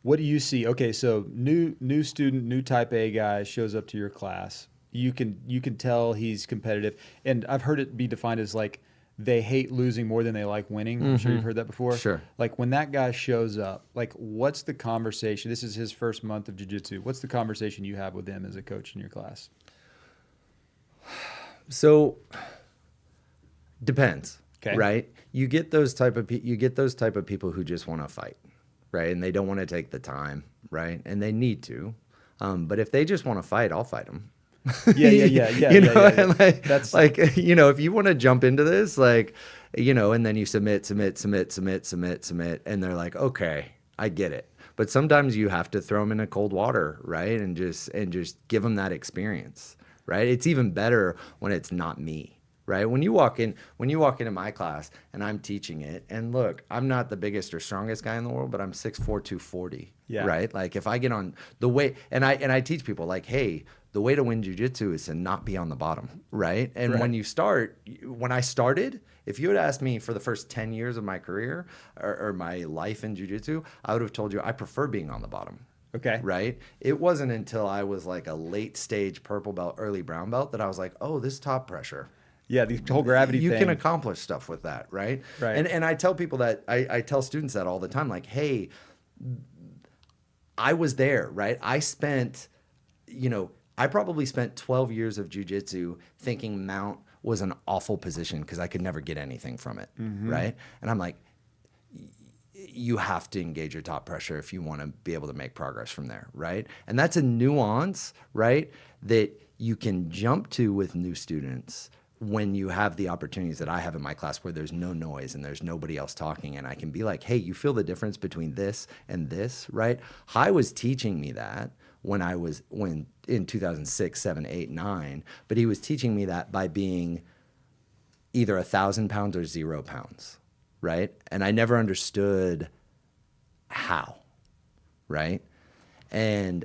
What do you see? Okay, so new student, new type A guy shows up to your class. You can tell he's competitive, and I've heard it be defined as like they hate losing more than they like winning. I'm sure you've heard that before. Sure. Like when that guy shows up, like what's the conversation? This is his first month of jiu-jitsu. What's the conversation you have with him as a coach in your class? So depends. Okay. Right? You get those type of people who just want to fight. Right, and they don't want to take the time, right? And they need to, but if they just want to fight, I'll fight them. Yeah. And like, That's like, if you want to jump into this, like, and then you submit, and they're like, okay, I get it. But sometimes you have to throw them in a cold water, right? And just give them that experience, right? It's even better when it's not me. Right. When you walk into my class and I'm teaching it, and look, I'm not the biggest or strongest guy in the world, but I'm 6'4", 240. Yeah. Right. Like if I get on the way, and I teach people like, hey, the way to win jiu-jitsu is to not be on the bottom. Right. And when I started, if you had asked me for the first 10 years of my career or my life in jiu-jitsu, I would have told you I prefer being on the bottom. Okay. Right. It wasn't until I was like a late stage purple belt, early brown belt that I was like, oh, this top pressure. Yeah, the whole gravity thing. You can accomplish stuff with that, right? Right. And I tell people that, I tell students that all the time, like, hey, I was there, right? I probably spent 12 years of jiu-jitsu thinking mount was an awful position because I could never get anything from it, right? And I'm like, you have to engage your top pressure if you want to be able to make progress from there, right? And that's a nuance, right, that you can jump to with new students when you have the opportunities that I have in my class where there's no noise and there's nobody else talking, and I can be like, hey, you feel the difference between this and this, right? Hai was teaching me that when in 2006, 7, 8, 9, but he was teaching me that by being either 1,000 pounds or 0 pounds, right? And I never understood how, right? And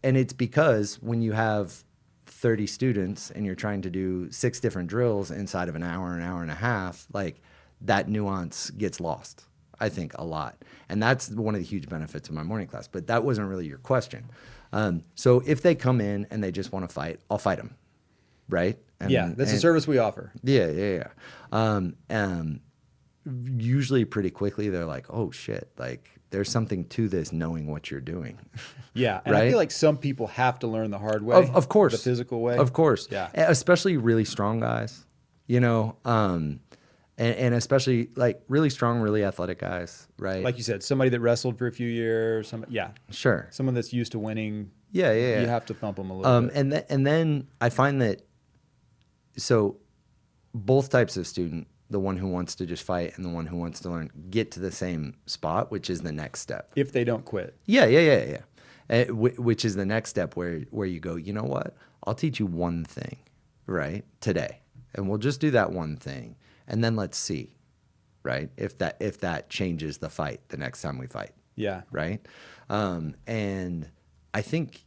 it's because when you have 30 students and you're trying to do 6 different drills inside of an hour and a half, like that nuance gets lost, I think, a lot. And that's one of the huge benefits of my morning class. But that wasn't really your question. So if they come in and they just want to fight, I'll fight them, right? That's a service we offer. Yeah. Usually pretty quickly they're like, oh shit, like there's something to this, knowing what you're doing. Yeah. And right? I feel like some people have to learn the hard way. Of course. The physical way. Of course. Yeah. Especially really strong guys, you know, and especially like really strong, really athletic guys, right? Like you said, somebody that wrestled for a few years. Sure. Someone that's used to winning. Yeah. You have to thump them a little bit. And then I find that, so both types of student, the one who wants to just fight and the one who wants to learn, get to the same spot, which is the next step. If they don't quit. Yeah. Which is the next step where you go, you know what? I'll teach you one thing, right, today. And we'll just do that one thing. And then let's see, right, if that changes the fight the next time we fight. Yeah. Right? And I think,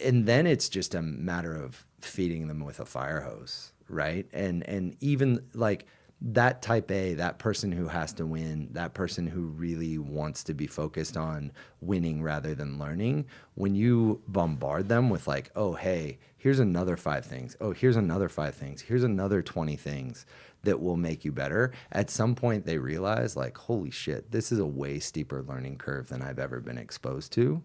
and then it's just a matter of feeding them with a fire hose, right? And even like that type A, that person who has to win, that person who really wants to be focused on winning rather than learning, when you bombard them with like, oh, hey, here's another 5 things. Oh, here's another 5 things. Here's another 20 things that will make you better. At some point they realize like, holy shit, this is a way steeper learning curve than I've ever been exposed to.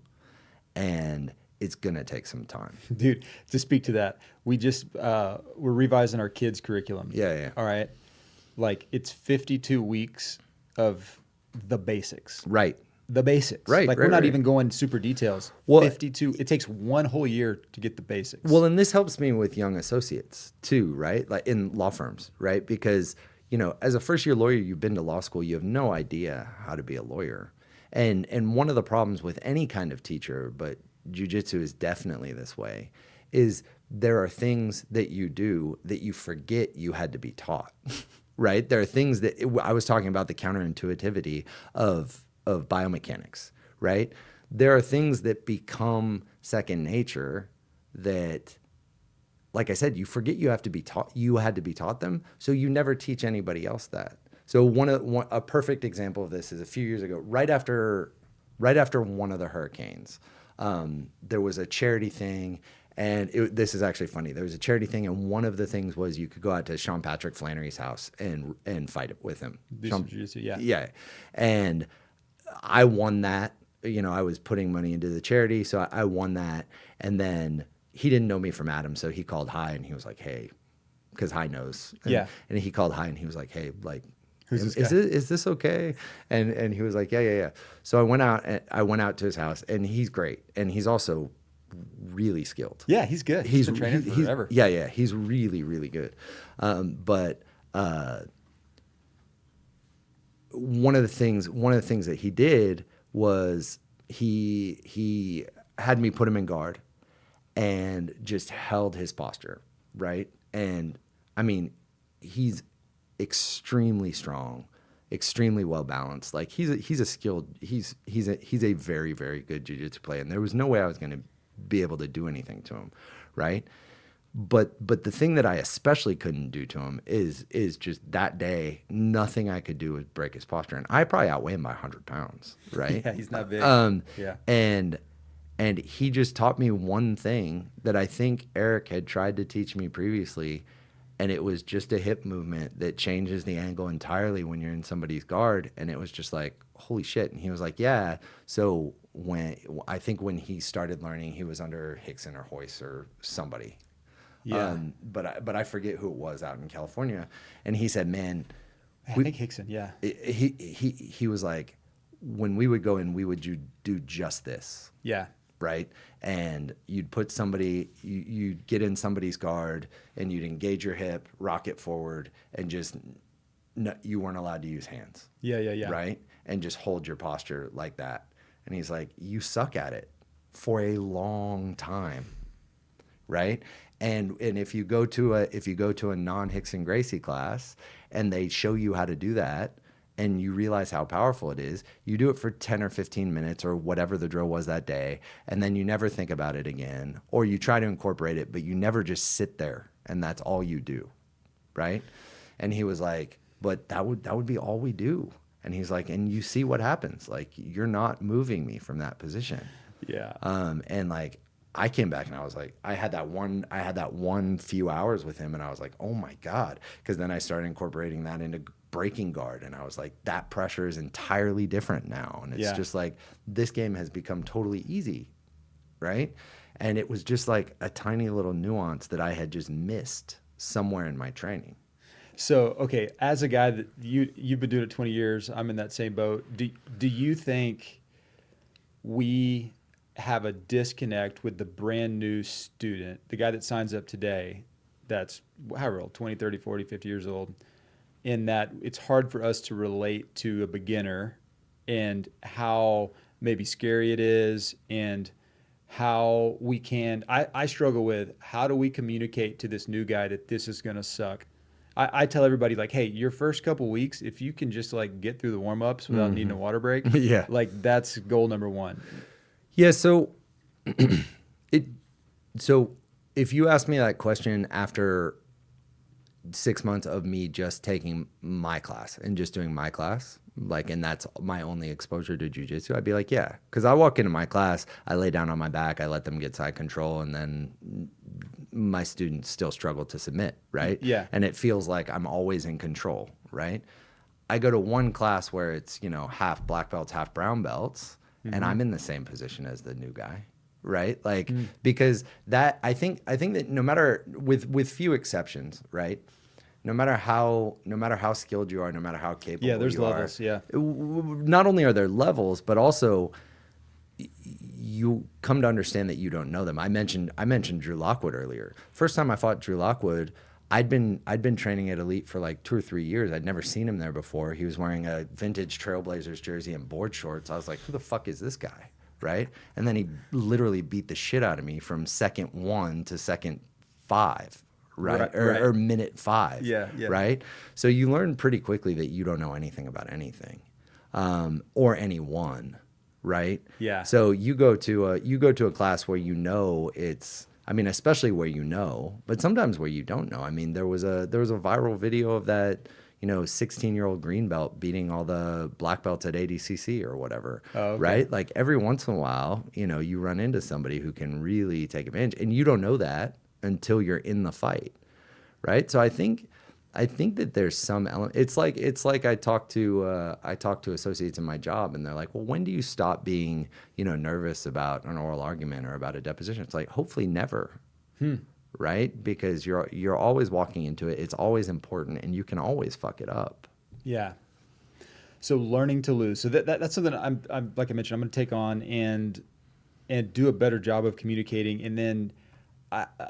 And it's going to take some time. Dude, to speak to that, we just, we're revising our kids' curriculum. Yeah. All right. Like it's 52 weeks of the basics. Right. The basics. Right. Like we're not even going super details. Well, 52. It takes one whole year to get the basics. Well, and this helps me with young associates too, right? Like in law firms, right? Because, you know, as a first year lawyer, you've been to law school, you have no idea how to be a lawyer. And one of the problems with any kind of teacher, but jiu-jitsu is definitely this way, is there are things that you do that you forget you had to be taught, right? There are things that I was talking about, the counterintuitivity of biomechanics, right? There are things that become second nature that, like I said, you forget you have to be taught. You had to be taught them, so you never teach anybody else that. So a perfect example of this is a few years ago, right after one of the hurricanes, there was a charity thing, and this is actually funny. There was a charity thing, and one of the things was you could go out to Sean Patrick Flannery's house and fight with him. Yeah, and I won that. You know, I was putting money into the charity, so I won that. And then he didn't know me from Adam, so he called Hai and he was like, "Hey," because Hai knows. And he called Hai and he was like, "Hey, like, who's this guy? Is this okay?" And he was like, yeah. So I went out to his house, and he's great, and he's also really skilled. Yeah, he's good. He's been training forever. Yeah, he's really, really good. But one of the things that he did was he had me put him in guard and just held his posture, right? And I mean, he's extremely strong, extremely well balanced. Like he's a skilled, he's a very, very good jiu-jitsu player, and there was no way I was going to be able to do anything to him, right? But the thing that I especially couldn't do to him is just that day, nothing I could do was break his posture, and I probably outweigh him by 100 pounds, right? Yeah, he's not big. Yeah, and he just taught me one thing that I think Eric had tried to teach me previously. And it was just a hip movement that changes the angle entirely when you're in somebody's guard. And it was just like, holy shit. And he was like, yeah. So when he started learning, he was under Hickson or Hoyce or somebody. Yeah. But I forget who it was out in California. And he said, man, I think Hickson. Yeah. He was like, when we would go in, we would do just this. Yeah. right? And you'd put somebody, you'd get in somebody's guard and you'd engage your hip, rock it forward, and just, no, you weren't allowed to use hands. Yeah. Right? And just hold your posture like that. And he's like, you suck at it for a long time. Right? And if you go to a non-Hickson Gracie class and they show you how to do that, and you realize how powerful it is, you do it for 10 or 15 minutes or whatever the drill was that day, and then you never think about it again, or you try to incorporate it, but you never just sit there and that's all you do, right? And he was like, but that would be all we do. And he's like, and you see what happens, like you're not moving me from that position. Yeah. And like I came back and I was like, I had that one few hours with him, and I was like, oh my God, because then I started incorporating that into breaking guard, and I was like, that pressure is entirely different now, and it's just like this game has become totally easy, right? And it was just like a tiny little nuance that I had just missed somewhere in my training. So, okay, as a guy that you've been doing it 20 years, I'm in that same boat. Do you think we have a disconnect with the brand new student, the guy that signs up today, that's however old, 20, 30, 40, 50 years old, in that it's hard for us to relate to a beginner and how maybe scary it is, and how we can, I struggle with, how do we communicate to this new guy that this is going to suck? I tell everybody, like, hey, your first couple weeks, if you can just like get through the warm-ups without needing a water break, Yeah. like that's goal number one. Yeah. So if you ask me that question after 6 months of me just taking my class and just doing my class, like, and that's my only exposure to jiu-jitsu, I'd be like, yeah. Because I walk into my class, I lay down on my back, I let them get side control, and then my students still struggle to submit, right? Yeah. And it feels like I'm always in control, right? I go to one class where it's, half black belts, half brown belts, and I'm in the same position as the new guy, right? Like, because that, I think that no matter, with few exceptions, right? No matter how skilled you are, no matter how capable you are. Yeah, there's levels, yeah. Not only are there levels, but also you come to understand that you don't know them. I mentioned Drew Lockwood earlier. First time I fought Drew Lockwood, I'd been training at Elite for like 2 or 3 years. I'd never seen him there before. He was wearing a vintage Trailblazers jersey and board shorts. I was like, who the fuck is this guy? Right? And then he literally beat the shit out of me from second 1 to second 5. Right? Or minute 5. Yeah. Right? So you learn pretty quickly that you don't know anything about anything, or anyone, right? Yeah. So you go to a class where it's, I mean, especially where but sometimes where you don't know. I mean, there was a viral video of that, 16-year-old green belt beating all the black belts at ADCC or whatever, right? Like every once in a while, you run into somebody who can really take advantage, and you don't know that until you're in the fight, right? So I think that there's some element. It's like I talk to associates in my job, and they're like, well, when do you stop being nervous about an oral argument or about a deposition? It's like, hopefully never, right? Because you're always walking into it. It's always important, and you can always fuck it up. Yeah. So learning to lose. So that's something I'm like I mentioned, I'm going to take on and do a better job of communicating. And then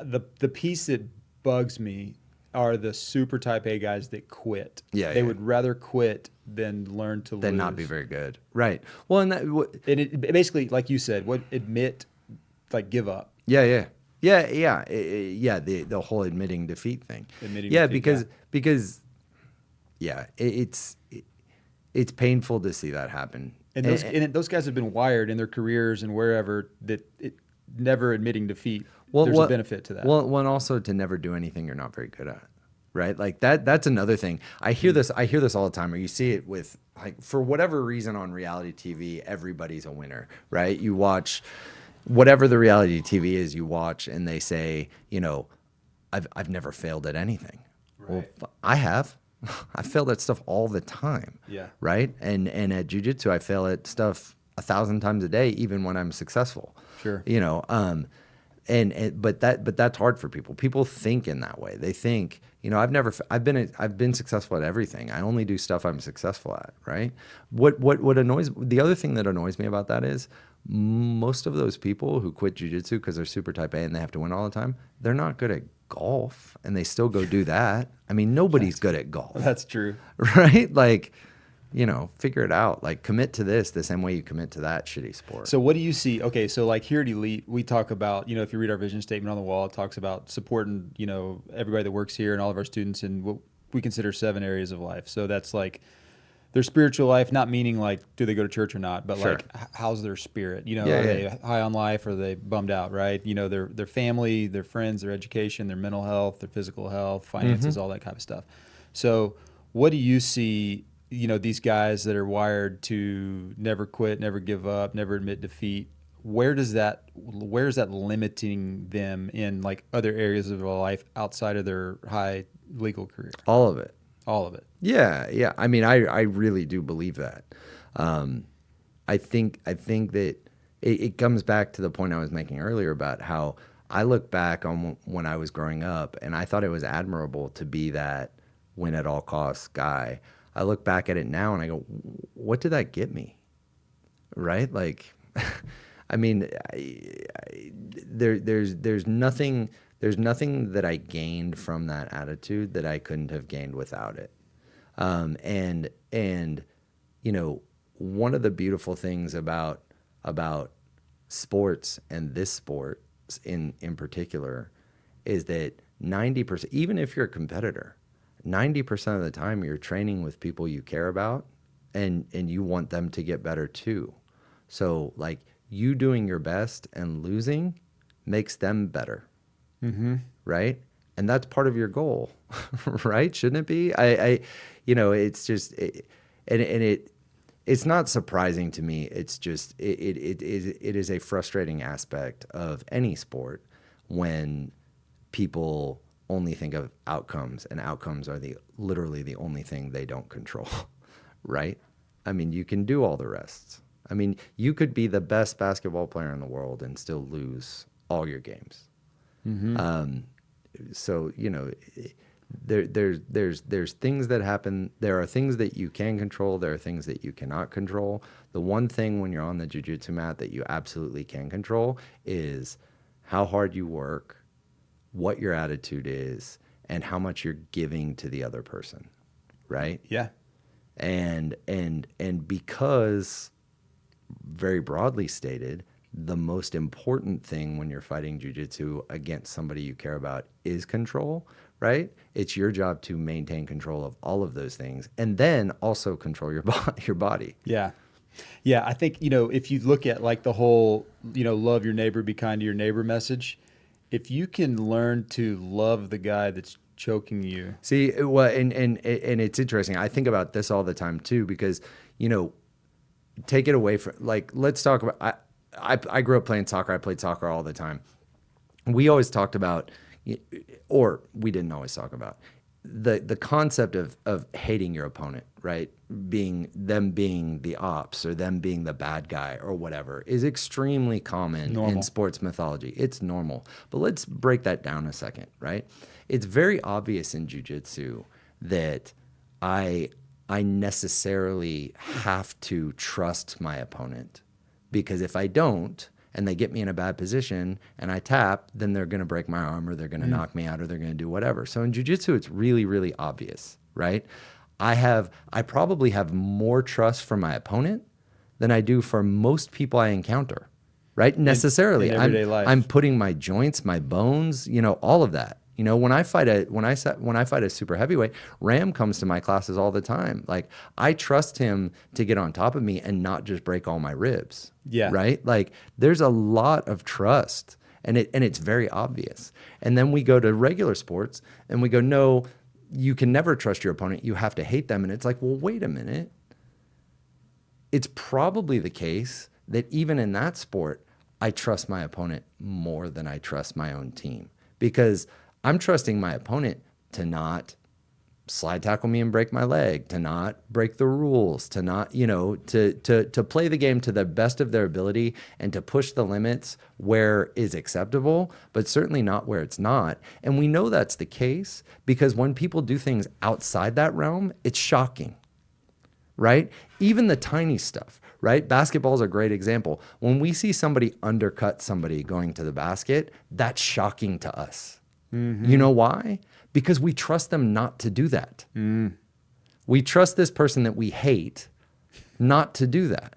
the piece that bugs me are the super type A guys that quit. They would rather quit than learn to lose. Than not be very good. Right. Well, and it basically, like you said, give up. Yeah. The whole admitting defeat thing. Because it's painful to see that happen. And those guys have been wired in their careers and wherever that never admitting defeat. There's a benefit to that. Well, and also to never do anything you're not very good at, right? Like that's another thing. I hear this all the time, or you see it with, like, for whatever reason on reality TV, everybody's a winner, right? You watch whatever the reality TV is, you watch, and they say, I've never failed at anything. Right. Well, I have. I failed at stuff all the time. Yeah. Right. And at jiu-jitsu, I fail at stuff 1,000 times a day, even when I'm successful. Sure. But that's hard for people. People think in that way. They think, I've been successful at everything. I only do stuff I'm successful at, right? The other thing that annoys me about that is most of those people who quit jiu-jitsu because they're super type A and they have to win all the time, they're not good at golf, and they still go do that. I mean, nobody's good at golf. That's true. Right? Like, figure it out. Like, commit to this the same way you commit to that shitty sport. So what do you see? Okay, so like here at Elite, we talk about, if you read our vision statement on the wall, it talks about supporting, everybody that works here and all of our students in what we consider 7 areas of life. So that's like their spiritual life, not meaning like, do they go to church or not, but Sure. like, how's their spirit? Are they high on life? Or are they bummed out, right? Their family, their friends, their education, their mental health, their physical health, finances, all that kind of stuff. So what do you see, these guys that are wired to never quit, never give up, never admit defeat? Where is that limiting them in like other areas of their life outside of their high legal career? All of it. All of it. Yeah. I mean, I really do believe that. I think that it comes back to the point I was making earlier about how I look back on when I was growing up, and I thought it was admirable to be that win at all costs guy. I look back at it now and I go, what did that get me? Right? Like, I mean, there's nothing that I gained from that attitude that I couldn't have gained without it. And one of the beautiful things about sports, and this sport in particular, is that 90%, even if you're a competitor, 90% of the time you're training with people you care about and you want them to get better too. So like, you doing your best and losing makes them better. Mm-hmm. Right? And that's part of your goal, right? Shouldn't it be? It's just, it's not surprising to me. It's just, it is a frustrating aspect of any sport when people only think of outcomes, and outcomes are literally the only thing they don't control, right? I mean, you can do all the rest. I mean, you could be the best basketball player in the world and still lose all your games. Mm-hmm. So there's things that happen. There are things that you can control. There are things that you cannot control. The one thing when you're on the jiu-jitsu mat that you absolutely can control is how hard you work, what your attitude is, and how much you're giving to the other person, right? Yeah. And because, very broadly stated, the most important thing when you're fighting jiu-jitsu against somebody you care about is control, right? It's your job to maintain control of all of those things, and then also control your body. Yeah. Yeah. I think, if you look at like the whole, love your neighbor, be kind to your neighbor message, if you can learn to love the guy that's choking you. See, well, and it's interesting. I think about this all the time too, because, take it away from, like, let's talk about, I grew up playing soccer. I played soccer all the time. We always talked about, or we didn't always talk about, the concept of hating your opponent, right? Being the ops, or them being the bad guy, or whatever, is extremely common in sports mythology. It's normal. But let's break that down a second, right? It's very obvious in jiu-jitsu that I necessarily have to trust my opponent, because if I don't, and they get me in a bad position and I tap, then they're going to break my arm, or they're going to knock me out, or they're going to do whatever. So in jiu-jitsu, it's really, really obvious, right? I probably have more trust for my opponent than I do for most people I encounter, right? Necessarily. In everyday life. I'm putting my joints, my bones, all of that. When I fight a super heavyweight, Ram comes to my classes all the time. Like, I trust him to get on top of me and not just break all my ribs. Yeah. Right? Like, there's a lot of trust, and it's very obvious. And then we go to regular sports and we go, no, you can never trust your opponent. You have to hate them. And it's like, well, wait a minute. It's probably the case that even in that sport, I trust my opponent more than I trust my own team, because I'm trusting my opponent to not slide tackle me and break my leg, to not break the rules, to not, to play the game to the best of their ability, and to push the limits where is acceptable, but certainly not where it's not. And we know that's the case because when people do things outside that realm, it's shocking, right? Even the tiny stuff. right? Basketball is a great example. When we see somebody undercut somebody going to the basket, that's shocking to us. You know why? Because we trust them not to do that. We trust this person that we hate not to do that,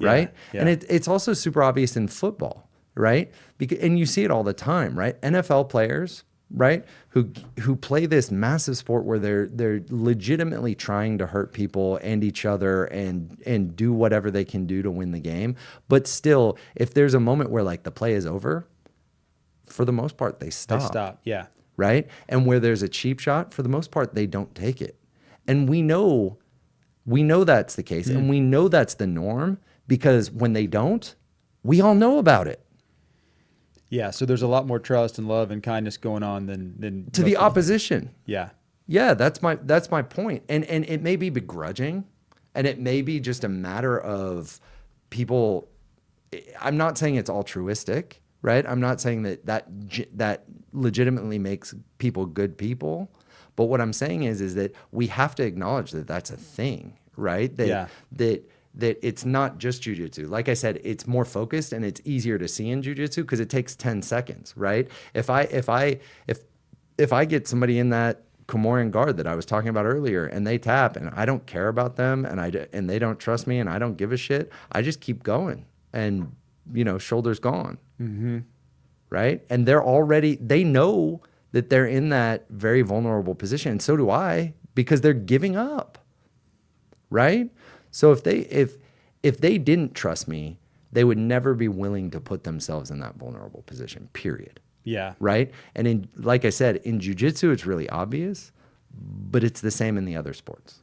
right? Yeah. And it's also super obvious in football, right? And you see it all the time, right? NFL players, right, who play this massive sport where they're legitimately trying to hurt people and each other and do whatever they can do to win the game. But still, if there's a moment where like the play is over, for the most part, they stop. Yeah. Right? And where there's a cheap shot, for the most part, they don't take it. And we know that's the case. And we know that's the norm because when they don't, we all know about it. Yeah. So there's a lot more trust and love and kindness going on than To the opposition. Yeah. Yeah, that's my point. And it may be begrudging and it may be just a matter of people. I'm not saying it's altruistic, right? I'm not saying that legitimately makes people good people. But what I'm saying is that we have to acknowledge that that's a thing, right? That it's not just jiu-jitsu. Like I said, it's more focused and it's easier to see in jiu-jitsu because it takes 10 seconds, right? If I get somebody in that Kimura guard that I was talking about earlier and they tap and I don't care about them and they don't trust me and I don't give a shit, I just keep going and shoulders gone. Right? And they know that they're in that very vulnerable position. And so do I, because they're giving up. Right? So if they didn't trust me, they would never be willing to put themselves in that vulnerable position, period. Yeah. Right? And like I said, in jiu-jitsu, it's really obvious, but it's the same in the other sports.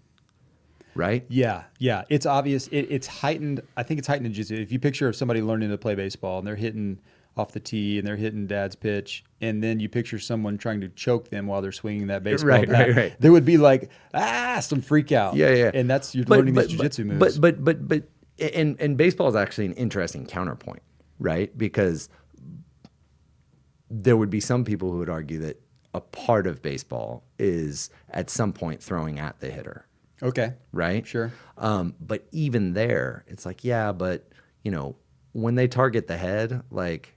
Right? Yeah. Yeah. It's obvious. It's heightened. I think it's heightened in jiu-jitsu. If you picture somebody learning to play baseball and they're hitting off the tee and they're hitting dad's pitch, and then you picture someone trying to choke them while they're swinging that baseball bat, right. there would be like, some freak out. Yeah. And that's, you're learning these jiu-jitsu moves. But and baseball is actually an interesting counterpoint, right? Because there would be some people who would argue that a part of baseball is at some point throwing at the hitter. Okay. Right? Sure. But even there, it's like, yeah, but when they target the head, like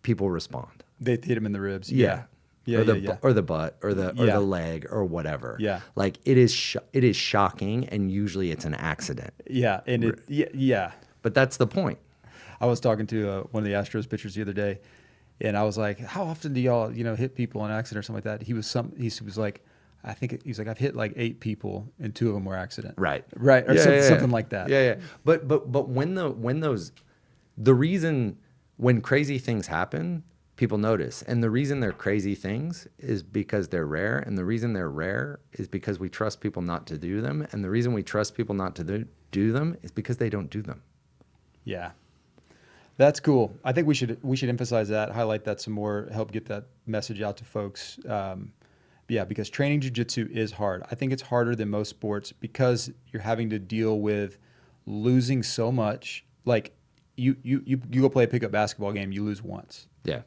people respond. They hit him in the ribs. Yeah. Yeah. Or the butt or the leg or whatever. Yeah. Like it is shocking and usually it's an accident. Yeah. And yeah. But that's the point. I was talking to one of the Astros pitchers the other day, and I was like, "How often do y'all, hit people in an accident or something like that?" He was like, he's like, "I've hit like 8 people and 2 of them were accident." Right. Or something like that. Yeah. But the reason when crazy things happen, people notice, and the reason they're crazy things is because they're rare, and the reason they're rare is because we trust people not to do them, and the reason we trust people not to do them is because they don't do them. Yeah. That's cool. I think we should emphasize that, highlight that some more, help get that message out to folks. Because training jiu-jitsu is hard. I think it's harder than most sports because you're having to deal with losing so much. Like you go play a pickup basketball game, you lose once. Yeah.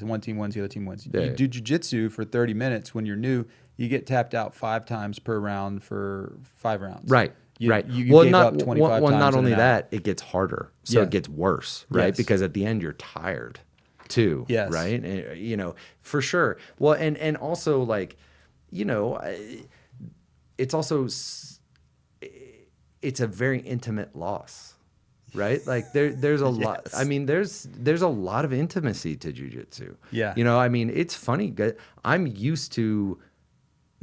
One team wins, the other team wins. Yeah. You do jiu-jitsu for 30 minutes when you're new, you get tapped out 5 times per round for 5 rounds. Right. You gave up 25 times. Not only in an that, it gets harder. So Yeah. it gets worse, right? Yes. Because at the end you're tired too. Yes. Right. And, for sure. Well, and also like, it's also, it's a very intimate loss, right? Like there's a lot, Yes. I mean, there's a lot of intimacy to jiu-jitsu. Yeah. It's funny. I'm used to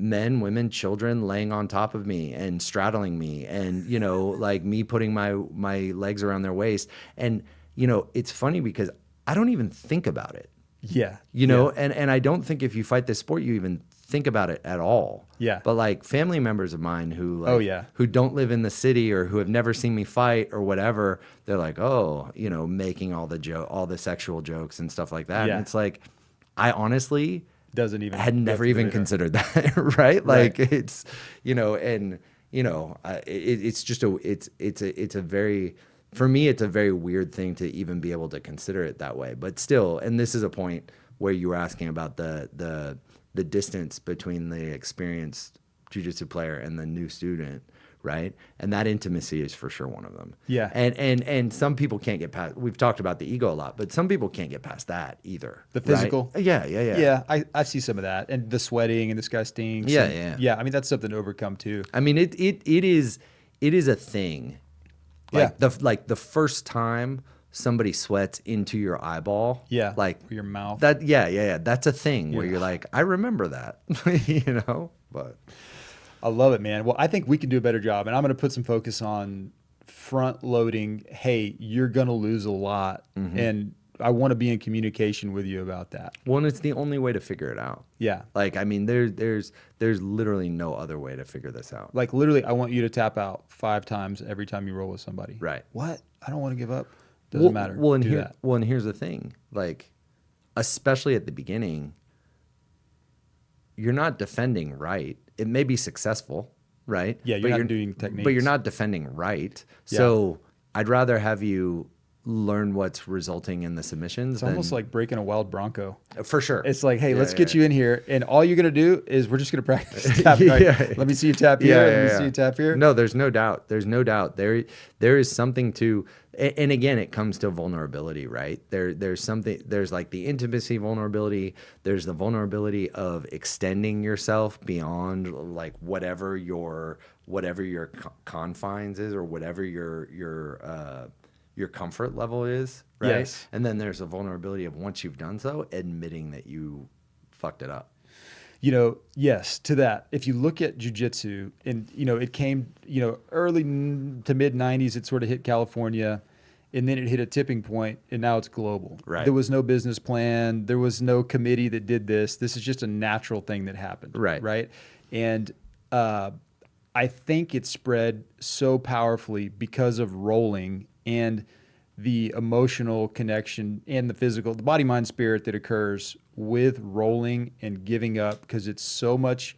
men, women, children laying on top of me and straddling me and, like me putting my legs around their waist. And, it's funny because I don't even think about it. Yeah. And I don't think if you fight this sport, you even think about it at all. Yeah. But like family members of mine who who don't live in the city or who have never seen me fight or whatever, they're like, making all the sexual jokes and stuff like that. Yeah. And it's like, I honestly had never even considered that. Right. Like it's, it's just it's a very, for me, it's a very weird thing to even be able to consider it that way. But still, and this is a point where you were asking about the distance between the experienced jiu-jitsu player and the new student, right? And that intimacy is for sure one of them. Yeah. And some people can't get past. We've talked about the ego a lot, but some people can't get past that either. The physical. Right? Yeah. Yeah, I see some of that, and the sweating and this guy stinks. Yeah. I mean, that's something to overcome too. I mean, it is a thing. Like the first time somebody sweats into your eyeball. Yeah. Like your mouth. That. Yeah. That's a thing where you're like, I remember that. But I love it, man. Well, I think we can do a better job, and I'm going to put some focus on front loading. Hey, you're going to lose a lot, and I want to be in communication with you about that. Well, and it's the only way to figure it out. Yeah. Like, I mean, there's literally no other way to figure this out. Like, literally, I want you to tap out 5 times every time you roll with somebody. Right. What? I don't want to give up. Doesn't matter. Well, and do that. Well, and here's the thing. Like, especially at the beginning, you're not defending right. It may be successful, right? Yeah, you're not doing techniques. But you're not defending right. Yeah. So I'd rather have you learn what's resulting in the submissions. It's almost like breaking a wild bronco. For sure. It's like, hey, let's get you in here, and all you're gonna do is we're just gonna practice tap. Let me see you tap here. Let me see you tap here. No, there's no doubt. There's no doubt. There is something to, and again, it comes to vulnerability, right? There's something. There's like the intimacy vulnerability. There's the vulnerability of extending yourself beyond like whatever your confines is, or whatever your comfort level is, right? Yes. And then there's a vulnerability of once you've done so, admitting that you fucked it up. Yes, to that. If you look at jiu-jitsu, and, it came, early to mid 90s, it sort of hit California, and then it hit a tipping point, and now it's global. Right. There was no business plan. There was no committee that did this. This is just a natural thing that happened. Right. Right. And I think it spread so powerfully because of rolling and the emotional connection and the physical, the body, mind, spirit that occurs with rolling and giving up, because it's so much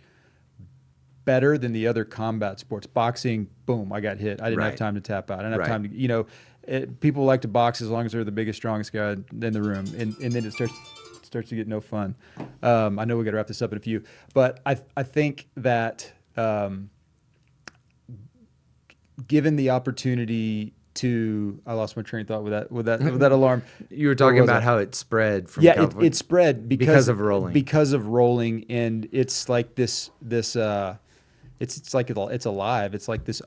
better than the other combat sports. Boxing, boom, I got hit. I didn't have time to tap out. I didn't have time to, people like to box as long as they're the biggest, strongest guy in the room. And then it starts to get no fun. I know we got to wrap this up in a few, but I think that given the opportunity to, I lost my train of thought with that alarm. You were talking about how it spread from California. It spread because of rolling. Because of rolling, and it's like this it's like it's alive. It's like this.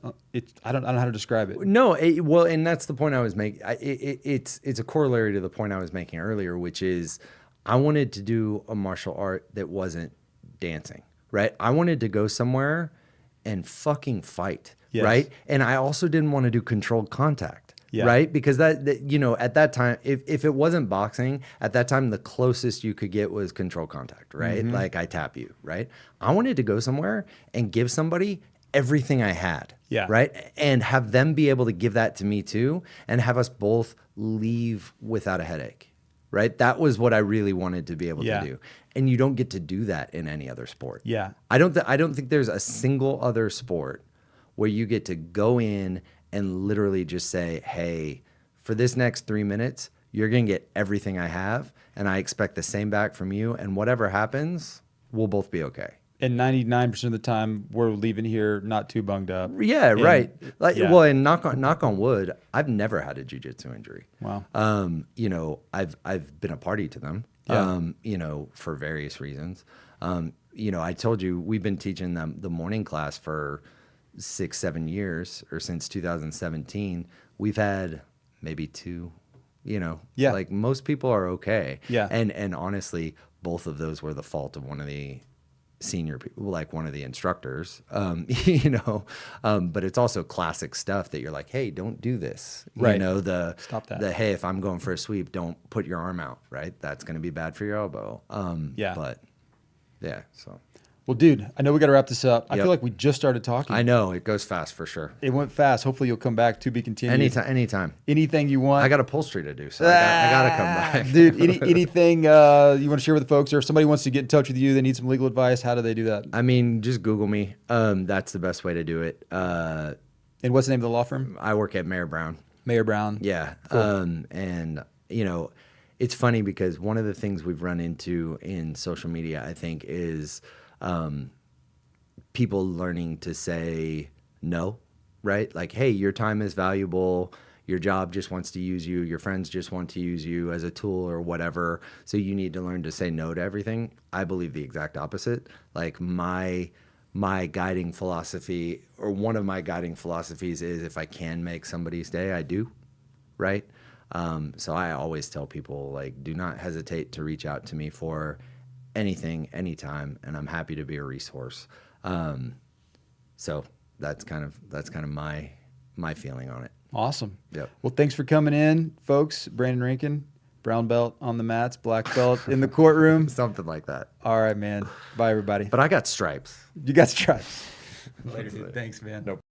I don't know how to describe it. No, and that's the point I was making. It's a corollary to the point I was making earlier, which is I wanted to do a martial art that wasn't dancing, right? I wanted to go somewhere and fucking fight. Yes. Right. And I also didn't want to do controlled contact. Yeah. Right. Because that at that time, if it wasn't boxing, at that time, the closest you could get was controlled contact. Right. Mm-hmm. Like I tap you. Right. I wanted to go somewhere and give somebody everything I had. Yeah. Right. And have them be able to give that to me too, and have us both leave without a headache. Right. That was what I really wanted to be able to do. And you don't get to do that in any other sport. Yeah. I don't think there's a single other sport where you get to go in and literally just say, hey, for this next 3 minutes, you're going to get everything I have, and I expect the same back from you, and whatever happens, we'll both be okay. And 99% of the time, we're leaving here not too bunged up. Yeah, right. Well, and knock on wood, I've never had a jiu-jitsu injury. Wow. I've been a party to them, for various reasons. I told you, we've been teaching them the morning class for 6-7 years, or since 2017. We've had maybe 2, like most people are okay. Yeah. And honestly, both of those were the fault of one of the senior people, like one of the instructors, but it's also classic stuff that you're like, hey, don't do this. Right. Stop that. Hey, if I'm going for a sweep, don't put your arm out, right? That's going to be bad for your elbow. So. Well, dude, I know we got to wrap this up. I feel like we just started talking. I know. It goes fast for sure. It went fast. Hopefully you'll come back to be continued. Anytime. Anything you want. I got upholstery to do, so I got to come back. Dude, anything you want to share with the folks, or if somebody wants to get in touch with you, they need some legal advice, how do they do that? I mean, just Google me. That's the best way to do it. And what's the name of the law firm? I work at Mayer Brown. Mayer Brown. Yeah. Cool. And, it's funny because one of the things we've run into in social media, I think, is people learning to say no right? Like, hey, your time is valuable. Your job just wants to use you. Your friends just want to use you as a tool or whatever. So you need to learn to say no to everything. I believe the exact opposite. Like my guiding philosophy, or one of my guiding philosophies, is if I can make somebody's day, I do, right? So I always tell people, like, do not hesitate to reach out to me for anything, anytime, and I'm happy to be a resource. So that's kind of my feeling on it. Awesome. Yep. Well, thanks for coming in, folks. Brandon Renken, brown belt on the mats, black belt in the courtroom. Something like that. All right, man. Bye, everybody. But I got stripes. You got stripes. Later, dude. Thanks, man. Nope.